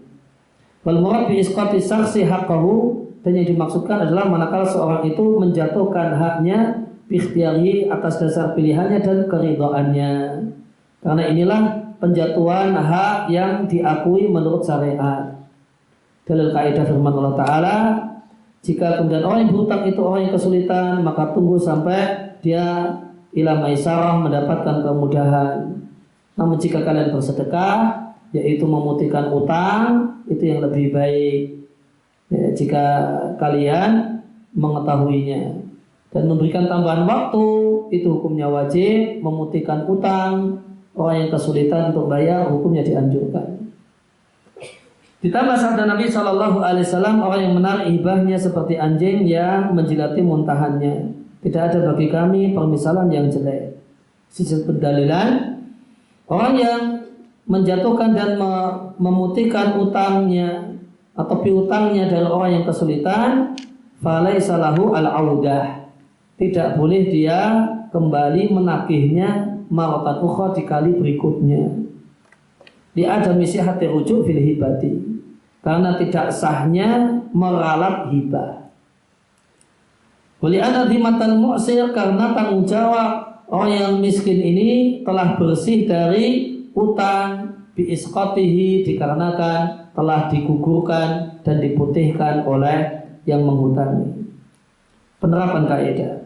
Wal murad bi isqati saksi haqqahu, dan yang dimaksudkan adalah manakala seorang itu menjatuhkan haknya bi ikhtiyari, atas dasar pilihannya dan keridhaannya. Karena inilah penjatuhan hak yang diakui menurut syariat. Dalil kaidah firman Allah Ta'ala, jika kemudian orang yang berhutang itu orang yang kesulitan, maka tunggu sampai dia ila maisarah, mendapatkan kemudahan. Namun jika kalian bersedekah, yaitu memutihkan utang, itu yang lebih baik ya, jika kalian mengetahuinya. Dan memberikan tambahan waktu, itu hukumnya wajib. Memutihkan utang, orang yang kesulitan untuk bayar, hukumnya dianjurkan. Ditambah sabda Nabi SAW, orang yang menarik hibahnya seperti anjing yang menjilati muntahannya. Tidak ada bagi kami permisalan yang jelek. Sisi pendalilan, orang yang menjatuhkan dan memutihkan utangnya atau piutangnya dari orang yang kesulitan, falaisa lahu al-audah, tidak boleh dia kembali menagihnya maratan ukhra, di kali berikutnya. Di adami sihhati rujuk fil hibati, karena tidak sahnya meralat hibah. Wali anna dhimatan mu'sir, karena tanggung jawab orang yang miskin ini telah bersih dari utang, bi isqatihi, dikarenakan telah digugurkan dan diputihkan oleh yang menghutangi. Penerapan kaidah.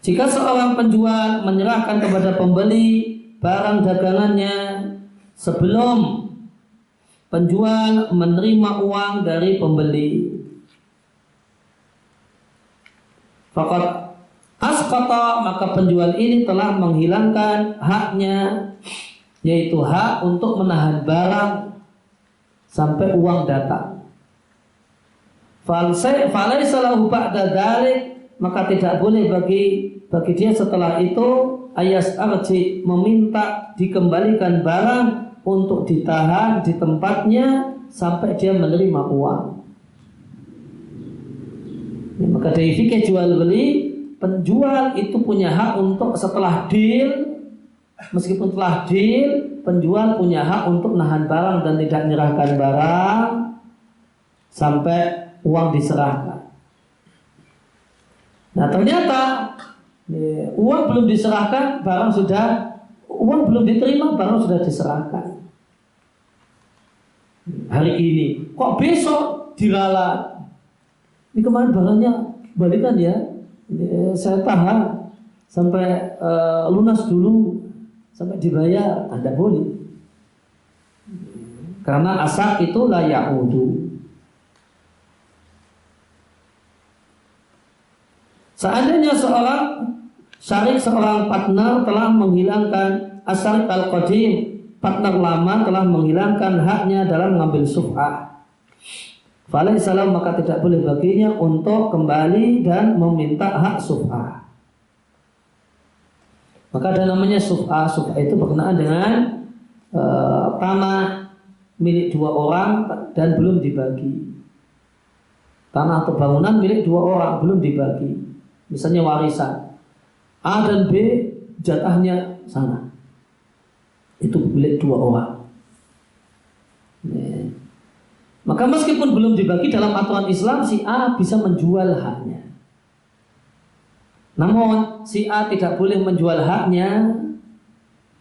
Jika seorang penjual menyerahkan kepada pembeli barang dagangannya sebelum penjual menerima uang dari pembeli, faqad asqata, maka penjual ini telah menghilangkan haknya yaitu hak untuk menahan barang sampai uang datang. Falaisa lahu ba'da dzalik, maka tidak boleh bagi dia setelah itu ayas arji, meminta dikembalikan barang untuk ditahan di tempatnya sampai dia menerima uang. Ya, maka dari fikih jual beli, penjual itu punya hak untuk setelah deal, meskipun telah deal, penjual punya hak untuk nahan barang dan tidak menyerahkan barang sampai uang diserahkan. Nah ternyata uang belum diserahkan, uang belum diterima, barang sudah diserahkan. Hari ini, kok besok diralat? Ini kemarin barangnya balikan ya, saya tahan sampai lunas dulu, sampai dibayar. Tidak boleh, karena asak itu la ya'udu. Seandainya seorang partner telah menghilangkan asyarik al-qadim, partner lama telah menghilangkan haknya dalam mengambil suf'ah, falaisa lahu, maka tidak boleh baginya untuk kembali dan meminta hak suf'ah. Maka ada namanya suf'ah. Suf'ah itu berkenaan dengan tanah milik dua orang dan belum dibagi. Tanah atau bangunan milik dua orang belum dibagi. Misalnya warisan, A dan B jatahnya sana, itu milik dua orang. Ya. Maka meskipun belum dibagi, dalam aturan Islam si A bisa menjual haknya. Namun si A tidak boleh menjual haknya,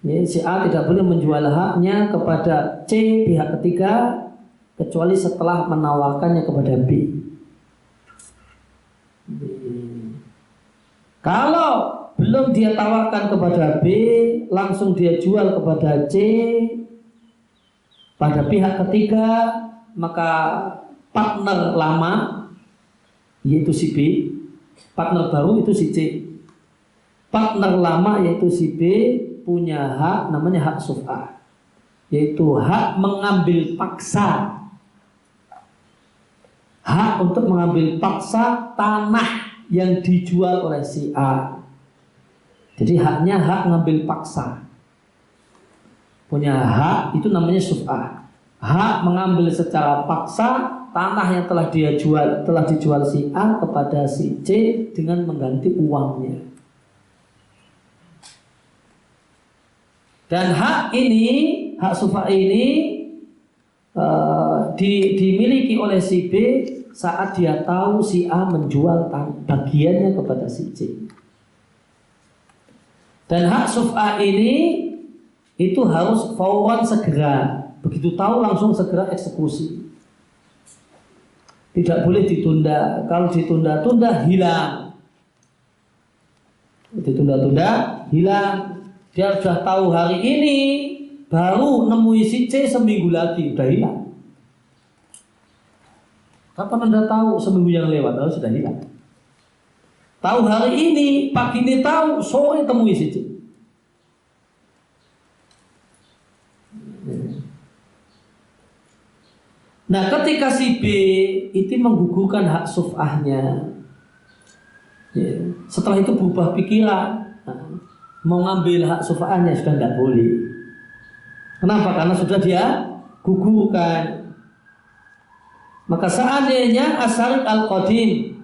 ya, si A tidak boleh menjual haknya kepada C, pihak ketiga, kecuali setelah menawarkannya kepada B. Kalau belum dia tawarkan kepada B, langsung dia jual kepada C pada pihak ketiga, maka partner lama yaitu si B, partner baru itu si C. Partner lama yaitu si B punya hak, namanya hak suf'ah, yaitu hak mengambil paksa, hak untuk mengambil paksa tanah yang dijual oleh si A. Jadi haknya hak ngambil paksa, punya hak, itu namanya suf'ah. Hak mengambil secara paksa tanah yang telah dijual si A kepada si C dengan mengganti uangnya. Dan hak ini, hak suf'ah ini dimiliki oleh si B saat dia tahu si A menjual bagiannya kepada si C. Dan hak suf'ah ini itu harus fauran, segera. Begitu tahu langsung segera eksekusi. Tidak boleh ditunda. Kalau ditunda-tunda hilang. Ditunda-tunda hilang. Dia sudah tahu hari ini, baru nemui si C seminggu lagi, udah hilang. Kapan Anda tahu? Seminggu yang lewat, lalu sudah hilang. Tahu hari ini, pagi ini tahu, sore temui si C. Nah, ketika si B itu menggugurkan hak suf'ahnya, ya, setelah itu berubah pikiran, mau ngambil hak suf'ahnya, sudah tidak boleh. Kenapa? Karena sudah dia gugurkan. Maka seandainya asyarik al-qadim,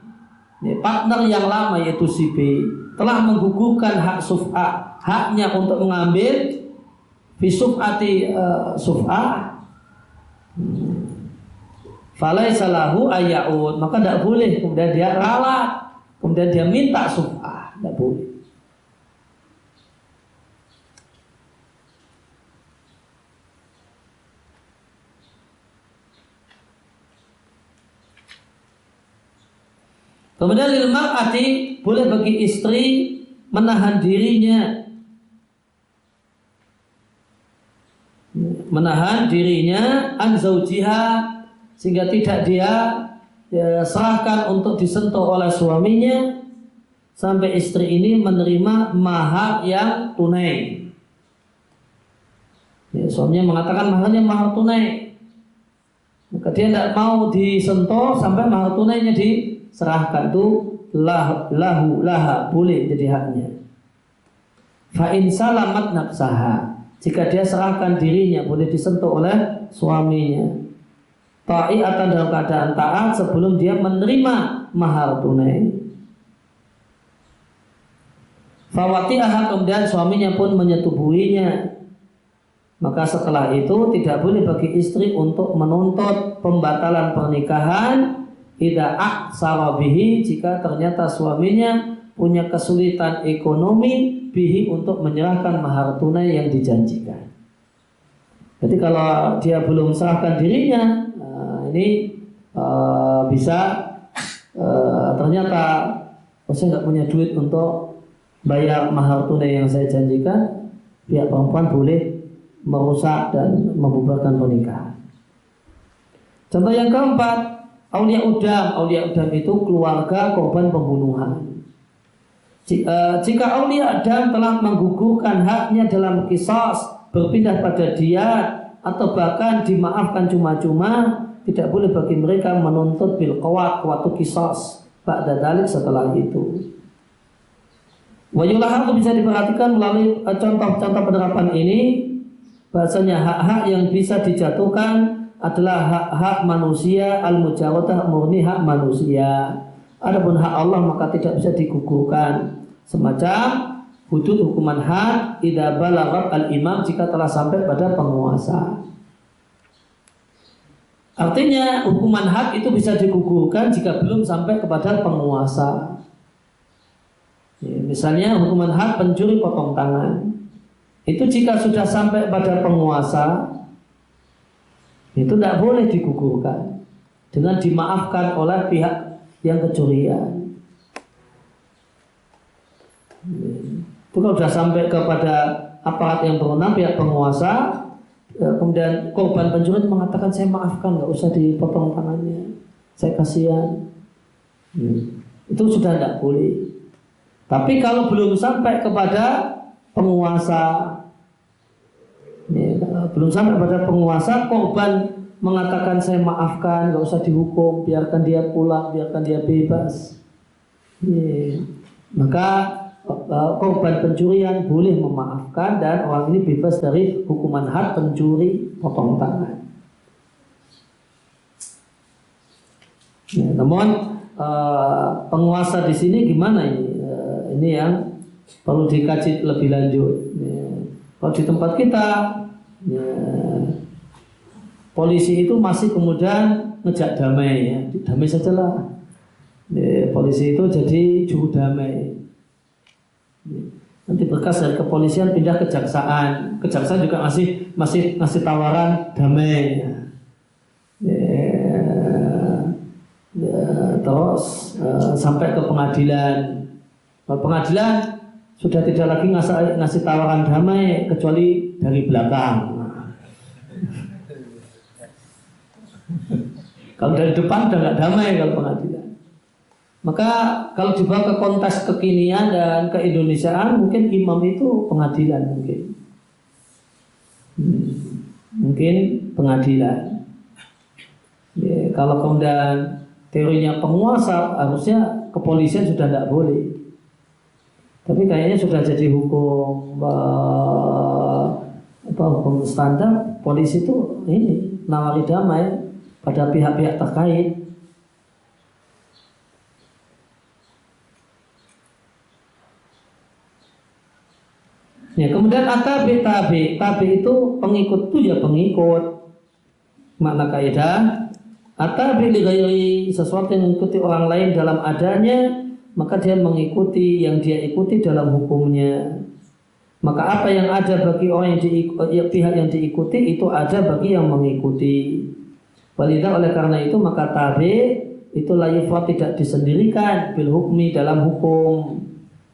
partner yang lama yaitu si B, telah menggugurkan hak suf'ah, haknya untuk mengambil fi suf'ati suf'ah, falaisa lahu ayya'ud, maka tidak boleh kemudian dia ralat, kemudian dia minta suf'ah, tidak boleh. Kemudian lil mar'ati, boleh bagi istri menahan dirinya, an zaujiha, sehingga tidak dia serahkan untuk disentuh oleh suaminya sampai istri ini menerima mahar yang tunai. Ya, suaminya mengatakan maharnya mahar tunai, maka dia tidak mau disentuh sampai mahar tunainya diserahkan. Itu laha boleh jadi haknya. Fa in salamat nafsaha, jika dia serahkan dirinya boleh disentuh oleh suaminya. Ta'iatan dalam keadaan taat sebelum dia menerima mahar tunai. Fawati'aha, kemudian suaminya pun menyetubuhinya. Maka setelah itu tidak boleh bagi istri untuk menuntut pembatalan pernikahan idza aksara bihi, jika ternyata suaminya punya kesulitan ekonomi bihi untuk menyerahkan mahar tunai yang dijanjikan. Jadi kalau dia belum serahkan dirinya, ini bisa ternyata saya nggak punya duit untuk bayar mahar tunai yang saya janjikan, pihak perempuan boleh merusak dan membubarkan pernikahan. Contoh yang keempat, aulia udam itu keluarga korban pembunuhan. Jika aulia udam telah menggugurkan haknya dalam qisas, berpindah pada diyat, atau bahkan dimaafkan cuma-cuma, tidak boleh bagi mereka menuntut bil qawatu qisas ba'da dzalik, setelah itu. Wayulah itu bisa diperhatikan melalui contoh-contoh penerapan ini, bahasanya hak-hak yang bisa dijatuhkan adalah hak-hak manusia al-mujarradah, murni hak manusia. Adapun hak Allah maka tidak bisa digugurkan. Semacam hudud hukuman had idza balaghat al-imam, jika telah sampai pada penguasa. Artinya hukuman had itu bisa digugurkan jika belum sampai kepada penguasa. Ya, misalnya hukuman had pencuri potong tangan, itu jika sudah sampai pada penguasa, itu tidak boleh digugurkan dengan dimaafkan oleh pihak yang kecurian. Itu kalau sudah sampai kepada aparat yang berwenang, pihak penguasa, kemudian korban pencurian mengatakan saya maafkan, nggak usah dipotong tangannya, saya kasihan. Itu sudah tidak boleh. Tapi kalau belum sampai kepada penguasa, belum sampai pada penguasa, korban mengatakan saya maafkan, nggak usah dihukum, biarkan dia pulang, biarkan dia bebas. Maka korban pencurian boleh memaafkan dan orang ini bebas dari hukuman had pencuri potong tangan. Namun penguasa di sini gimana ini? Ini yang perlu dikaji lebih lanjut. Kalau di tempat kita, polisi itu masih kemudian ngejak damai, damai sajalah. Polisi itu jadi juru damai. Nanti berkas dari kepolisian pindah ke kejaksaan, kejaksaan juga masih ngasih tawaran damai. Terus sampai ke pengadilan. Pengadilan sudah tidak lagi ngasih tawaran damai kecuali dari belakang. Kalau dari depan udah nggak damai kalau pengadilan. Maka kalau dibawa ke konteks kekinian dan keindonesiaan, mungkin imam itu pengadilan mungkin pengadilan. Kalau kemudian teorinya penguasa, harusnya kepolisian sudah tidak boleh. Tapi kayaknya sudah jadi hukum hukum standar, polisi itu ini nawari damai pada pihak-pihak terkait. Ya, kemudian tabi itu pengikut, itu ya pengikut. Makna kaidah atabi li ghairi, sesuatu yang mengikuti orang lain dalam adanya, maka dia mengikuti yang dia ikuti dalam hukumnya. Maka apa yang ada bagi orang yang pihak yang diikuti, itu ada bagi yang mengikuti. Walidah, oleh karena itu maka tabi itu la yufrad, tidak disendirikan bil hukmi, dalam hukum.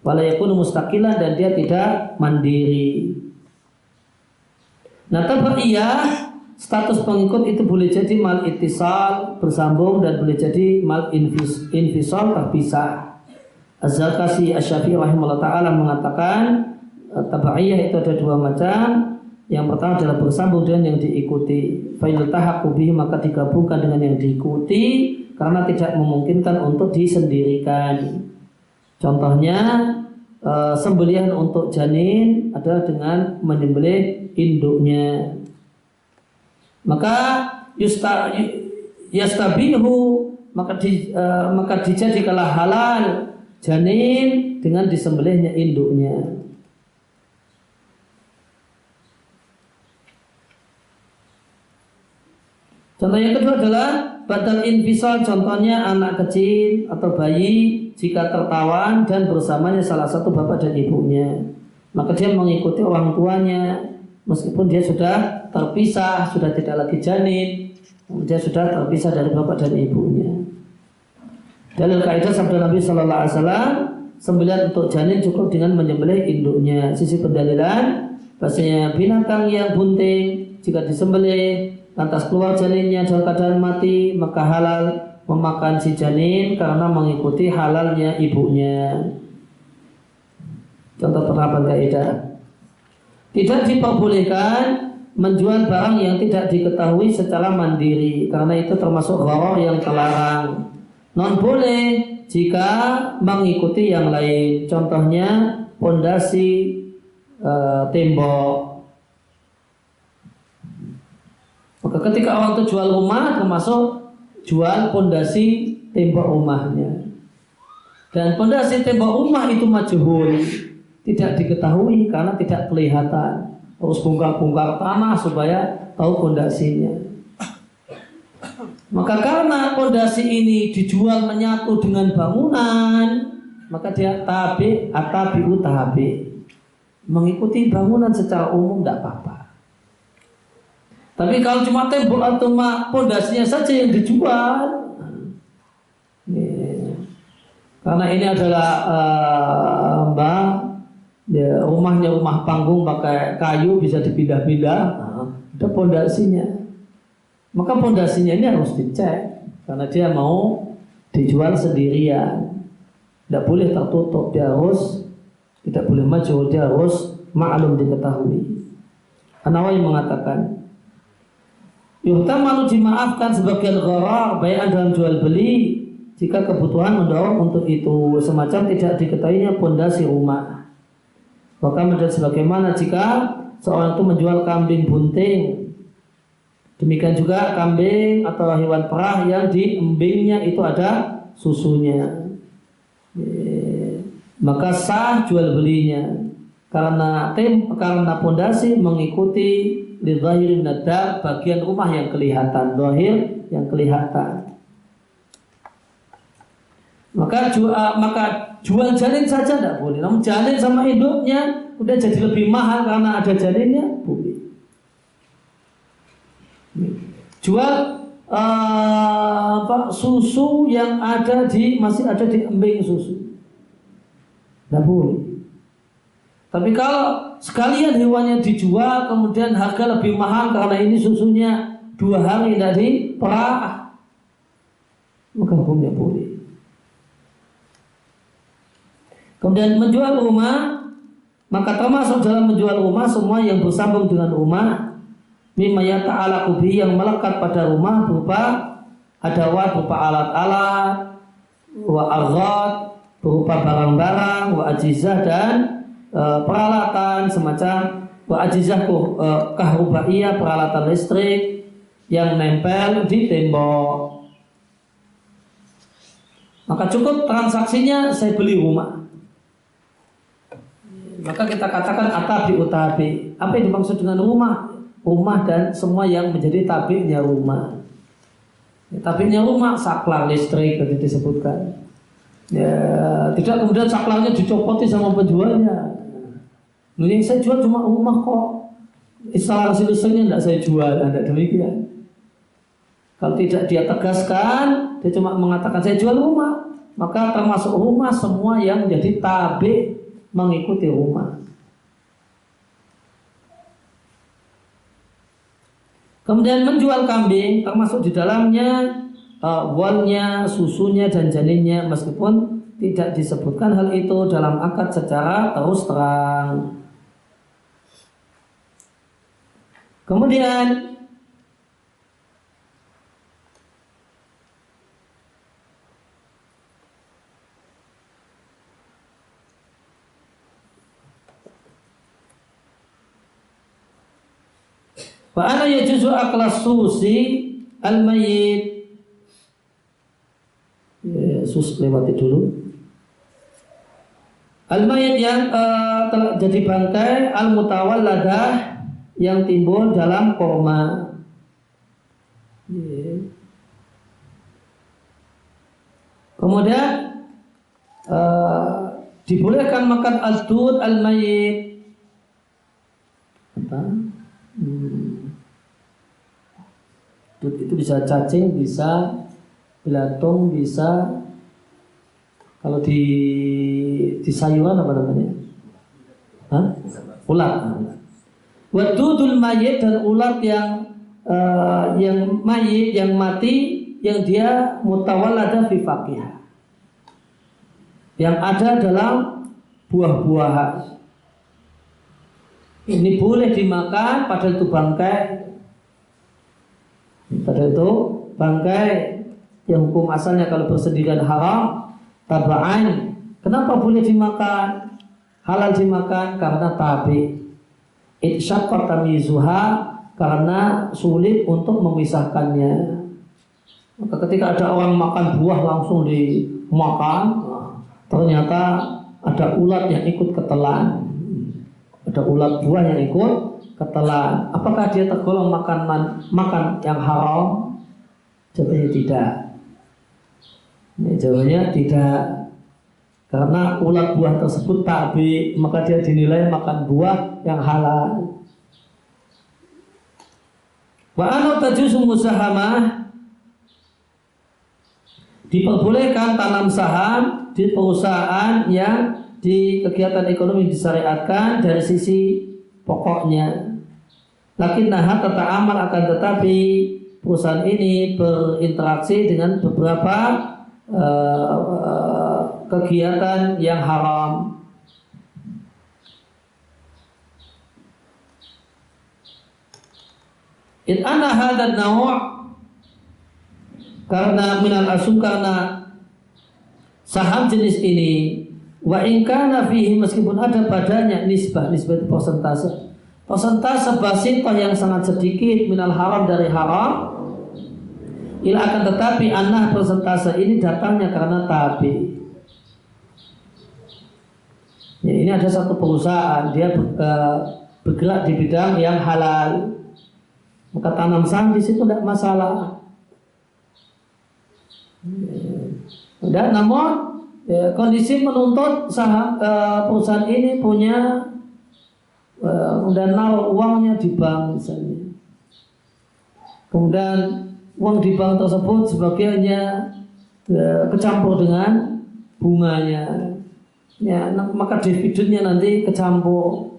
Wala yakunu mustaqilan, dan dia tidak mandiri. Nah, tabi'iyah, status pengikut itu boleh jadi mal ittisal, bersambung, dan boleh jadi mal infisal, terpisah. Az-Zarkashi Asy-Syafi'i rahimahullah ta'ala mengatakan tabi'iyah itu ada dua macam. Yang pertama adalah bersambung dengan yang diikuti. Fa'il tahaqqu bihi, maka digabungkan dengan yang diikuti karena tidak memungkinkan untuk disendirikan. Contohnya sembelihan untuk janin adalah dengan menyembelih induknya. Maka yastabihu, maka dijadikanlah halal janin dengan disembelihnya induknya. Contoh yang kedua adalah badal infisal, contohnya anak kecil atau bayi jika tertawan dan bersamanya salah satu bapak dan ibunya, maka dia mengikuti orang tuanya meskipun dia sudah terpisah, sudah tidak lagi janin, dia sudah terpisah dari bapak dan ibunya. Dalil kaidah sabda Nabi Sallallahu Alaihi Wasallam, sembelihan untuk janin cukup dengan menyembelih induknya. Sisi pendalilan, bahasanya binatang yang bunting jika disembelih lantas keluar janinnya dalam keadaan mati, maka halal memakan si janin karena mengikuti halalnya ibunya. Contoh penerapan kaidah. Tidak diperbolehkan menjual barang yang tidak diketahui secara mandiri karena itu termasuk gharar yang terlarang. Non boleh jika mengikuti yang lain. Contohnya pondasi tembok. Maka ketika orang itu jual rumah termasuk jual pondasi tembok rumahnya. Dan pondasi tembok rumah itu majhul, tidak diketahui karena tidak kelihatan. Harus bongkar-bongkar tanah supaya tahu pondasinya. Maka karena pondasi ini dijual menyatu dengan bangunan, maka dia atabi'u tabi, mengikuti bangunan secara umum tidak apa-apa. Tapi kalau cuma tembok atau pondasinya saja yang dijual, karena ini adalah rumahnya rumah panggung pakai kayu bisa dipindah-pindah, ada pondasinya. Maka pondasinya ini harus dicek karena dia mau dijual sendirian, tidak boleh tertutup, dia harus tidak boleh maju, dia harus ma'lum diketahui. An-Nawawi mengatakan, yuhtamalu dimaafkan sebagian gharar bayan dalam jual beli jika kebutuhan mendorong untuk itu, semacam tidak diketahuinya pondasi rumah. Bahkan dan sebagaimana jika seorang itu menjual kambing bunting, demikian juga kambing atau hewan perah yang di embingnya itu ada susunya, maka sah jual belinya karena pondasi mengikuti lidzahirin nadar, bagian rumah yang kelihatan, zahir yang kelihatan. Maka jual janin saja tidak boleh. Namun janin sama induknya udah jadi lebih mahal karena ada janinnya, boleh. Jual susu yang masih ada di embing susu, tidak boleh. Tapi kalau sekalian hewannya dijual kemudian harga lebih mahal karena ini susunya 2 hari tidak diperah, maka hukumnya boleh. Kemudian menjual rumah, maka termasuk dalam menjual rumah semua yang bersambung dengan rumah, mimma yata'allaqu bihi, yang melekat pada rumah berupa adawat, berupa alat-alat, wa aghat, berupa barang-barang, wa ajizah, dan peralatan semacam wa ajizah kahrubaiyah, peralatan listrik yang nempel di tembok. Maka cukup transaksinya saya beli rumah. Maka kita katakan atabi'u tabi. Apa yang dimaksud dengan rumah? Rumah dan semua yang menjadi tabi'nya rumah. Tabi'nya rumah saklar listrik tadi disebutkan. Ya, tidak kemudian saklarnya dicopoti sama penjualnya. Yang saya jual cuma rumah kok, instalasi listriknya tidak saya jual, tidak demikian. Kalau tidak dia tegaskan, dia cuma mengatakan saya jual rumah, maka termasuk rumah semua yang menjadi tabi' mengikuti rumah. Kemudian menjual kambing termasuk di dalamnya walnya, susunya dan janinnya, meskipun tidak disebutkan hal itu dalam akad secara terus terang. Kemudian wa ana yajuzu aklas susi al-mayyit. Sus lewati dulu. Al-mayyit yang telah jadi bangkai, al-mutawalladah yang timbul dalam koma. Kemudian dibolehkan makan al-dud al-mayyit. Apa? Dud itu bisa cacing, bisa belatung, bisa kalau di sayuran apa namanya? Ulat. Wadudul mayit, dan ulat yang mayit, yang mati, yang dia mutawallada fi faqihah, yang ada dalam buah-buahan. Ini boleh dimakan padahal itu bangkai. Padahal itu bangkai yang hukum asalnya kalau bersendirian haram, taba'an. Kenapa boleh dimakan? Halal dimakan karena tabi. Itsyaqqa tamyizuha, karena sulit untuk memisahkannya. Maka ketika ada orang makan buah langsung dimakan, ternyata ada ulat yang ikut ketelan. Ada ulat buah yang ikut ketelan. Apakah dia tergolong makan yang haram? Jawabannya tidak. Jawabannya tidak. Karena ulat buah tersebut tabi, maka dia dinilai makan buah yang halal. Wa anu tajuzu musahamah, diperbolehkan tanam saham di perusahaan yang di kegiatan ekonomi disyariatkan dari sisi pokoknya. Lakinnaha tata'amal, akan tetapi perusahaan ini berinteraksi dengan beberapa kegiatan yang haram. In anna hadzal naw', karena minal asum, karena saham jenis ini, wa in kana fihi, meskipun ada padanya nisbah itu persentase basitah yang sangat sedikit, minal haram, dari haram, ila, akan tetapi anah persentase ini datangnya karena tabi. Ya, ini ada satu perusahaan, dia bergerak di bidang yang halal, maka tanam saham di situ tidak masalah. Dan namun kondisi menuntut saham perusahaan ini punya dan naruh uangnya di bank misalnya. Kemudian uang di bank tersebut sebagiannya kecampur dengan bunganya. Ya, maka dividennya nanti kecampur.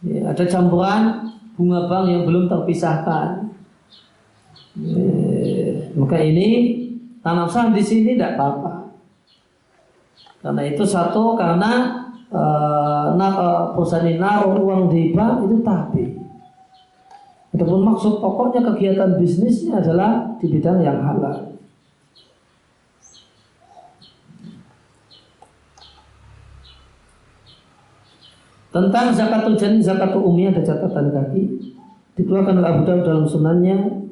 Ya, ada campuran bunga bank yang belum terpisahkan. Maka ini tanam saham di sini tidak apa-apa. Karena itu satu, karena perusahaan ini naruh uang di bank itu tabi. Adapun maksud pokoknya kegiatan bisnisnya adalah di bidang yang halal. Tentang zakatul janin, zakatul ummi, ada catatan kaki, dikeluarkan oleh Abu Dawud dalam sunannya,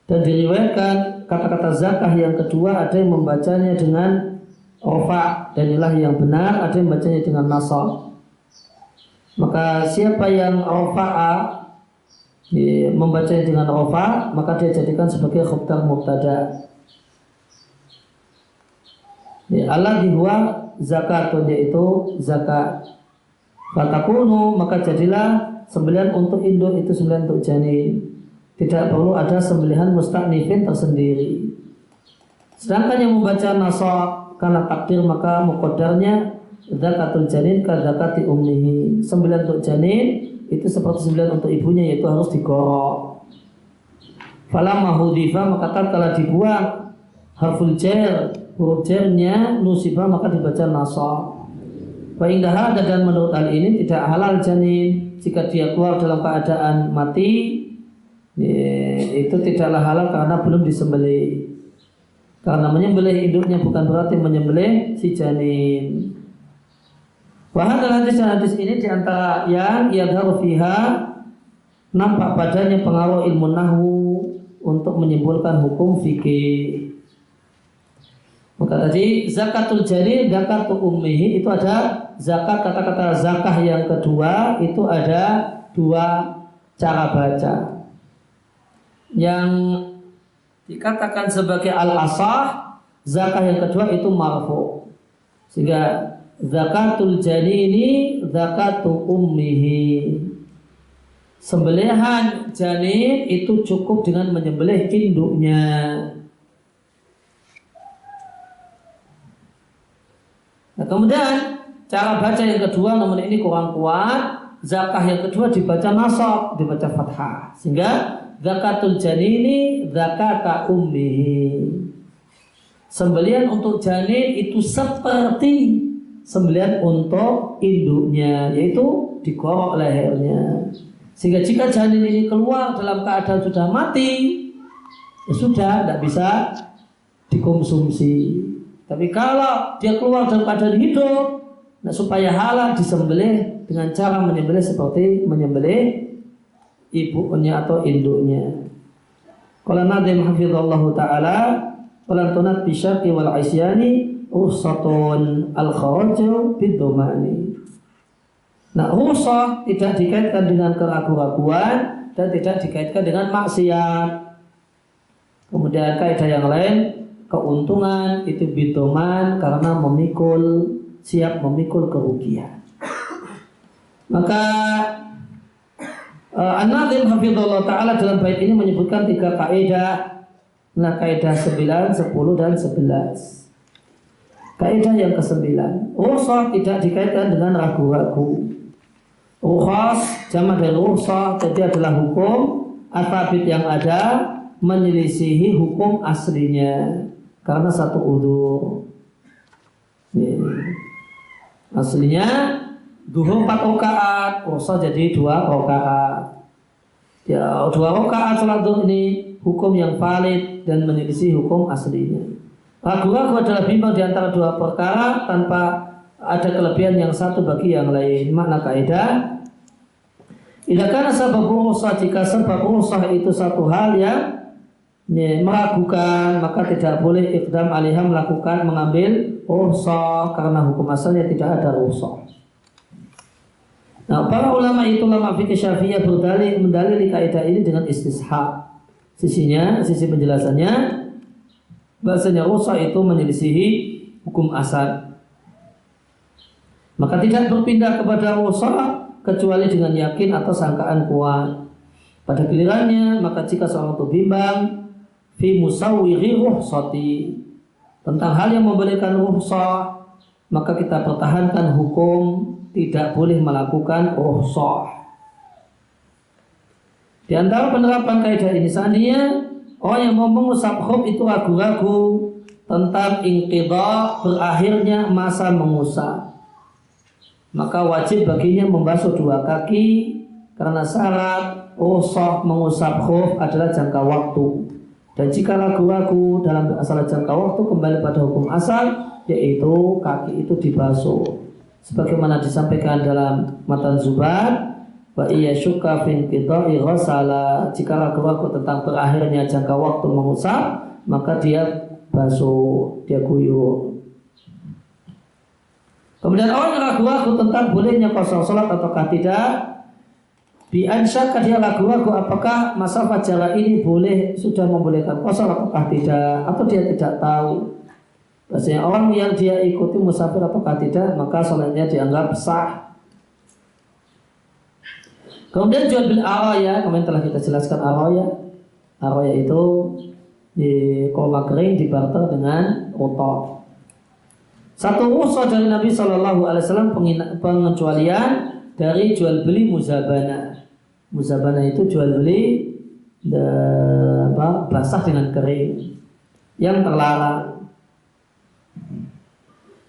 dan diriwayatkan kata-kata zakah yang kedua ada yang membacanya dengan rofa, dan inilah yang benar, ada yang membacanya dengan nasab. Maka siapa yang rofa'a, membacanya dengan rofa, maka dia jadikan sebagai khabar mubtada. Alladhi huwa zakatun, yaitu zakat. Fatakunu, maka jadilah sembelihan untuk induk, itu sembelihan untuk janin. Tidak perlu ada sembelihan mustaknifin tersendiri. Sedangkan yang membaca nasab karena takdir, maka muqaddarnya zakatul janin ka zakati ummihi. Sembelihan untuk janin itu seperti sembelihan untuk ibunya, yaitu harus digorok. Falamma hudifa, maka tatkala dibuang harful jar, huruf jarnya nusibah, maka dibaca nasab. Wa indaha dan menurut hal ini tidak halal janin jika dia keluar dalam keadaan mati, itu tidaklah halal karena belum disembelih. Karena menyembelih induknya bukan berarti menyembelih si janin. Wahai hadis ini diantara yang yadharu fiha, nampak padanya pengaruh ilmu nahwu untuk menyimpulkan hukum fikih. Maka tadi zakatul janin, zakatul ummihi itu ada zakat, kata-kata zakah yang kedua itu ada dua cara baca. Yang dikatakan sebagai al-asah, zakah yang kedua itu marfu. Sehingga zakatul janini, zakatul ummihi. Sembelihan janin itu cukup dengan menyembelih induknya. Nah, kemudian cara baca yang kedua, namun ini kurang kuat. Zakah yang kedua dibaca nasab, dibaca fathah. Sehingga zakatul janini, zakata ummihi. Sembelihan untuk janin itu seperti sembelihan untuk induknya, yaitu digorok lehernya. Sehingga jika janin ini keluar dalam keadaan sudah mati, ya sudah, tidak bisa dikonsumsi. Tapi kalau dia keluar dalam keadaan hidup, nah supaya halal disembelih dengan cara menyembelih seperti menyembelih ibunya atau induknya. Qala Nadim hafizallahu ta'ala, qala tunat bisyaqi wal isyani usatun al-kharaju bid-domani. Nah, rusah tidak dikaitkan dengan keraguan-raguan dan tidak dikaitkan dengan maksiat. Kemudian kaidah yang lain, keuntungan itu bidoman karena siap memikul kerugian. Maka An-Nadhim hafizallahu ta'ala dalam bait ini menyebutkan 3 kaidah. Nah, kaidah 9, 10 dan 11. Kaidah yang ke-9, rusah tidak dikaitkan dengan ragu-ragu. Rukhas jamak dari rukhsah, jadi adalah hukum asabit yang ada menyelisihi hukum aslinya karena satu udzur. Aslinya zuhur 4 rakaat, rukhsah jadi 2 rakaat. Ya, 2 rakaat salat zuhur ini hukum yang valid dan menyelisih hukum aslinya. Ragu-ragu adalah bimbang di antara 2 perkara tanpa ada kelebihan yang satu bagi yang lain. Makna kaidah, idza kana sabab rukhsah, jika sebab rukhsah itu satu hal yang meragukan, maka tidak boleh iqdam alaiha, mengambil rukhsah karena hukum asalnya tidak ada rukhsah. Nah, para ulama itu, ulama fikih Syafi'iyah mendalili kaidah ini dengan istishab. Sisi penjelasannya, bahasanya rukhsah itu menyelisihi hukum asal. Maka tidak berpindah kepada rukhsah kecuali dengan yakin atau sangkaan kuat. Pada gilirannya, maka jika seorang itu bimbang fi musawwiri rukhsati, tentang hal yang membolehkan rukhsah, maka kita pertahankan hukum tidak boleh melakukan rukhsah. Di antara penerapan kaidah ini, seandainya orang yang mau mengusap khuf itu ragu-ragu tentang inqidha, berakhirnya masa mengusap, maka wajib baginya membasuh 2 kaki karena syarat rukhsah mengusap khuf adalah jangka waktu. Dan jika ragu-ragu dalam masalah jangka waktu, kembali pada hukum asal, yaitu kaki itu dibasuh. Sebagaimana disampaikan dalam matan Zubat, wa iya syukka fin qita'i ghasala, jika ragu-ragu tentang berakhirnya jangka waktu mengusap, maka dia basuh, dia guyur. Kemudian orang yang ragu-ragu tentang bolehnya qasar salat ataukah tidak, bi'ansyaka, dia ragu-ragu apakah masa fajar ini sudah membolehkan qasar ataukah tidak, atau dia tidak tahu. Biasanya orang yang dia ikuti musafir ataukah tidak, maka salatnya dianggap sah. Kemudian jual bil araya, kemarin telah kita jelaskan araya. Araya itu di koma kering dibarter dengan rotok. Satu rukhsah dari Nabi SAW pengecualian dari jual beli muzabana. Muzabana itu jual beli basah dengan kering yang terlarang.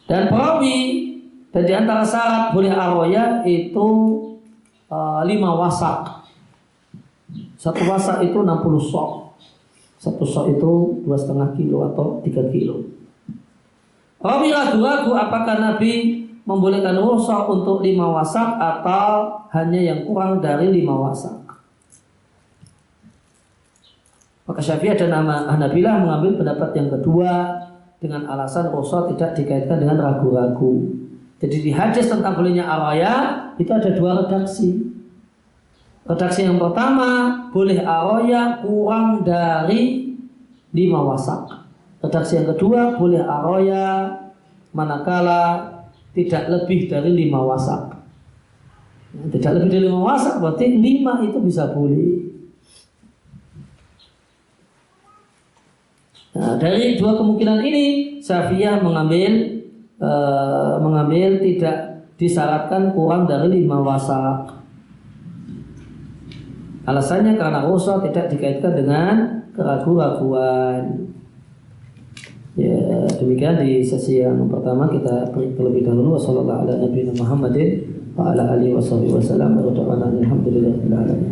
Dan perawi Dan di antara syarat boleh aroya itu 5 wasak. 1 wasak itu 60 sok. 1 sok itu 2,5 kilo atau 3 kilo. Rawi ragu-ragu apakah Nabi membolehkan rukhsah untuk 5 wasak atau hanya yang kurang dari 5 wasak. Maka Syafi'i dan Hanabilah mengambil pendapat yang kedua dengan alasan rukhsah tidak dikaitkan dengan ragu-ragu. Jadi di hadis tentang bolehnya aroya itu ada 2 redaksi. Redaksi yang pertama, boleh aroya kurang dari 5 wasak. Redaksi yang kedua, boleh aroya manakala tidak lebih dari 5 wasak. Tidak lebih dari 5 wasak berarti 5 itu bisa boleh. Nah, dari 2 kemungkinan ini Syafi'iyah mengambil tidak disyaratkan kurang dari 5 wasak. Alasannya karena rukhsah tidak dikaitkan dengan keraguan-raguan. Ya, demikian di sesi yang pertama kita beri terlebih dahulu. Wassallallahu ala nabiyina Muhammadin wa ala alihi wasallam. Alhamdulillahirabbil alamin.